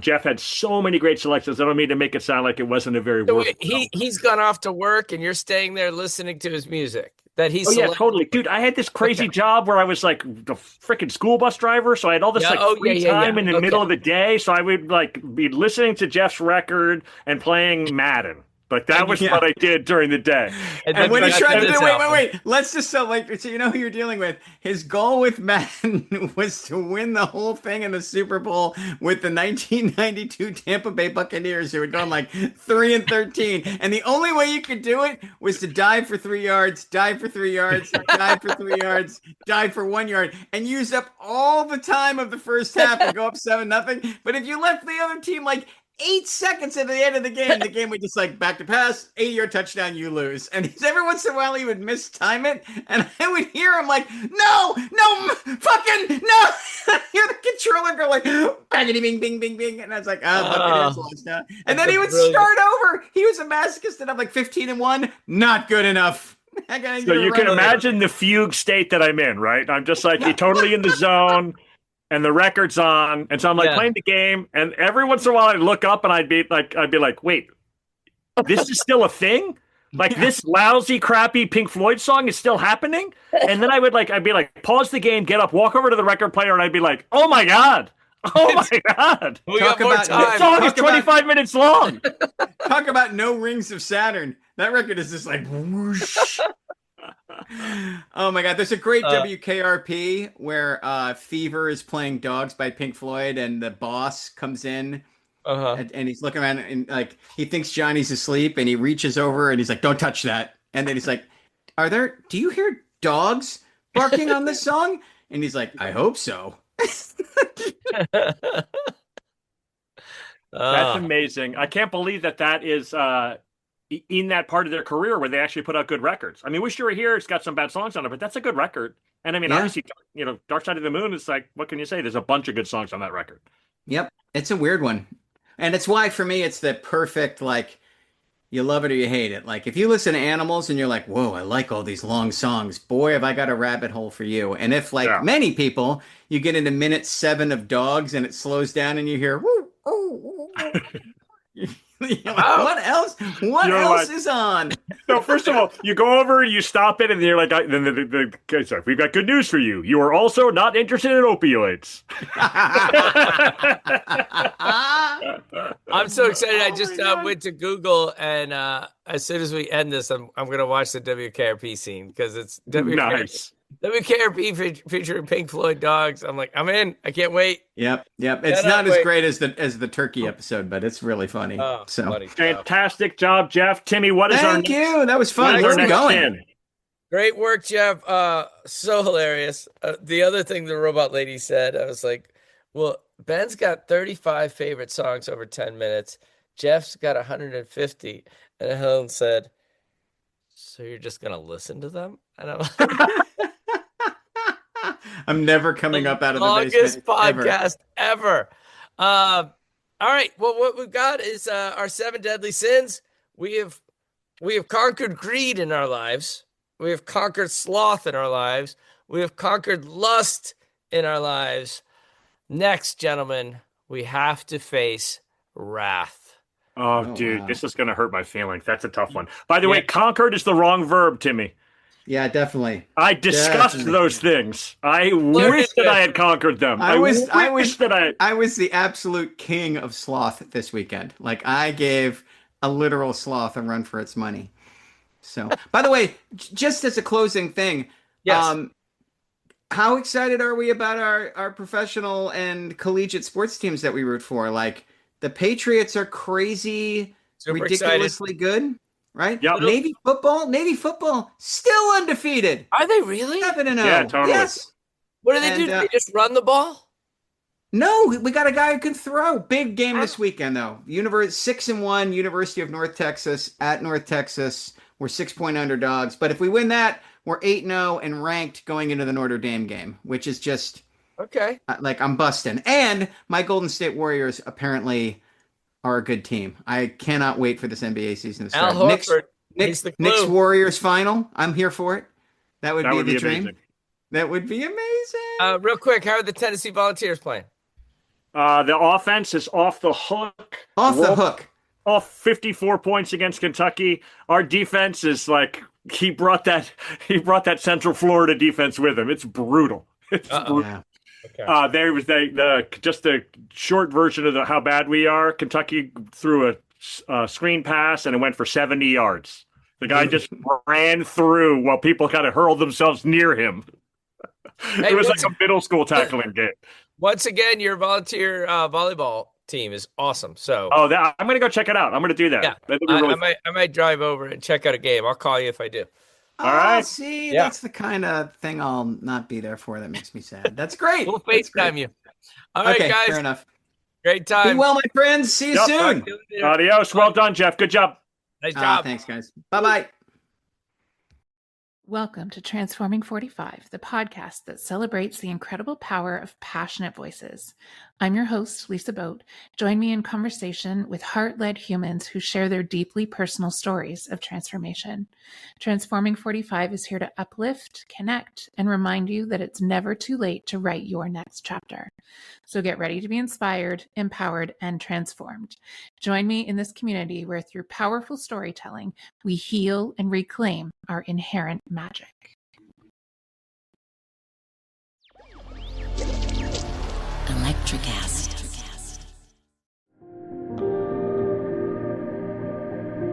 Jeff had so many great selections. I don't mean to make it sound like it wasn't a very So worth. he's gone off to work, and you're staying there listening to his music that he's. Oh yeah, totally, dude. I had this crazy job where I was like the freaking school bus driver, so I had all this free time in the middle of the day. So I would be listening to Jeff's record and playing Madden. Like that was what I did during the day. And when he tried to do, wait, let's just so you know who you're dealing with. His goal with Madden was to win the whole thing in the Super Bowl with the 1992 Tampa Bay Buccaneers, who had gone 3-13, and the only way you could do it was to dive for 3 yards, dive for 3 yards, dive for 3 yards, dive for 1 yard, and use up all the time of the first half and go up 7-0. But if you left the other team 8 seconds at the end of the game would just back to pass, 80-yard touchdown, you lose. And every once in a while he would mistime it, and I would hear him no, fucking no. I hear the controller go bangity bing bing bing bing, and I was Buccaneers lost now. And then he would start over. He was a masochist and I'm 15-1, not good enough. So you can imagine the fugue state that I'm in, right? I'm just totally in the zone. And the record's on, and so I'm playing the game, and every once in a while I'd look up and I'd be like, wait, this is still a thing? This lousy, crappy Pink Floyd song is still happening? And then I'd be pause the game, get up, walk over to the record player, and I'd be like, oh my God. Oh my God. We got more time. The song is 25 minutes long. Talk about No Rings of Saturn. That record is just whoosh. Oh my God, there's a great WKRP where Fever is playing Dogs by Pink Floyd, and the boss comes in and he's looking around and he thinks Johnny's asleep, and he reaches over and he's like, don't touch that. And then he's like, do you hear dogs barking on this song? And he's like, I hope so. That's amazing. I can't believe that is in that part of their career where they actually put out good records. I mean, Wish You Were Here, it's got some bad songs on it, but that's a good record. And I mean, obviously, Dark Side of the Moon is what can you say? There's a bunch of good songs on that record. Yep. It's a weird one. And it's why, for me, it's the perfect, you love it or you hate it. If you listen to Animals and you're like, whoa, I like all these long songs. Boy, have I got a rabbit hole for you. And if, many people, you get into minute 7 of Dogs and it slows down and you hear, woo, ooh, what else? What else is on? So first of all, you go over and you stop it, and you're like, then the guy's like, we've got good news for you. You are also not interested in opioids. I'm so excited. I just went to Google, and as soon as we end this, I'm going to watch the WKRP scene because it's WKRP featuring Pink Floyd Dogs. I'm I'm in. I can't wait. Yep. It's not as great as the Turkey episode, but it's really funny. Fantastic job, Jeff. Timmy, what is our next? Thank you. That was fun. Where are we going? Great work, Jeff. So hilarious. The other thing the robot lady said, I was like, well, Ben's got 35 favorite songs over 10 minutes. Jeff's got 150. And Helen said, so you're just going to listen to them? And I'm like, I'm never coming up out of the longest basement podcast ever. All right. Well, what we've got is our 7 deadly sins. We have conquered greed in our lives. We have conquered sloth in our lives. We have conquered lust in our lives. Next, gentlemen, we have to face wrath. Oh, dude, wow. this is going to hurt my feelings. That's a tough one. By the way, conquered is the wrong verb, Timmy. Yeah, definitely. I discussed those things. I wish that I had conquered them. I wish that I was the absolute king of sloth this weekend. Like, I gave a literal sloth a run for its money. So, by the way, just as a closing thing, yes. How excited are we about our professional and collegiate sports teams that we root for? Like, the Patriots are crazy, Super ridiculously good, right? Yep. Navy football, still undefeated. Are they really? 7-0. Yeah, totally. Yes. What do they do? Do they just run the ball? No, we got a guy who can throw. Big game this weekend, though. 6-1, University of North Texas at North Texas. We're 6-point underdogs. But if we win that, we're 8-0 and ranked going into the Notre Dame game, which is just okay. Like, I'm busting. And my Golden State Warriors apparently are a good team. I cannot wait for this NBA season to start. Al Horford, Knicks Warriors final. I'm here for it. That would be the dream. Amazing. That would be amazing. Real quick, how are the Tennessee Volunteers playing? The offense is off the hook. Off 54 points against Kentucky. Our defense is like he brought that Central Florida defense with him. It's brutal. It's brutal. Yeah. Okay. There was just a short version of how bad we are. Kentucky threw a screen pass and it went for 70 yards. The guy just ran through while people kind of hurled themselves near him. It was like a middle school tackling game. Once again, your volunteer volleyball team is awesome. So, I'm going to go check it out. I'm going to do that. Yeah, I might drive over and check out a game. I'll call you if I do. All right. See, that's the kind of thing I'll not be there for. That makes me sad. That's great. We'll FaceTime you. All right, guys. Fair enough. Great time. Be well, my friends. See you soon. Adios. Well done, Jeff. Good job. Nice job. Thanks, guys. Bye-bye. Welcome to Transforming 45, the podcast that celebrates the incredible power of passionate voices. I'm your host, Lisa Boat. Join me in conversation with heart-led humans who share their deeply personal stories of transformation. Transforming 45 is here to uplift, connect, and remind you that it's never too late to write your next chapter. So get ready to be inspired, empowered, and transformed. Join me in this community where through powerful storytelling, we heal and reclaim our inherent magic. Electricast.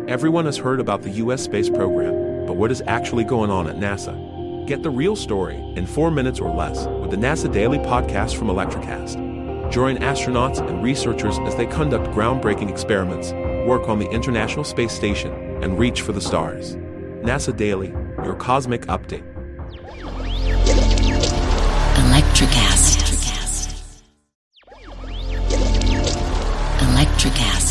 Everyone has heard about the U.S. space program, but what is actually going on at NASA? Get the real story in 4 minutes or less with the NASA Daily Podcast from Electricast. Join astronauts and researchers as they conduct groundbreaking experiments, work on the International Space Station, and reach for the stars. NASA Daily, your cosmic update. Electricast. Electricast.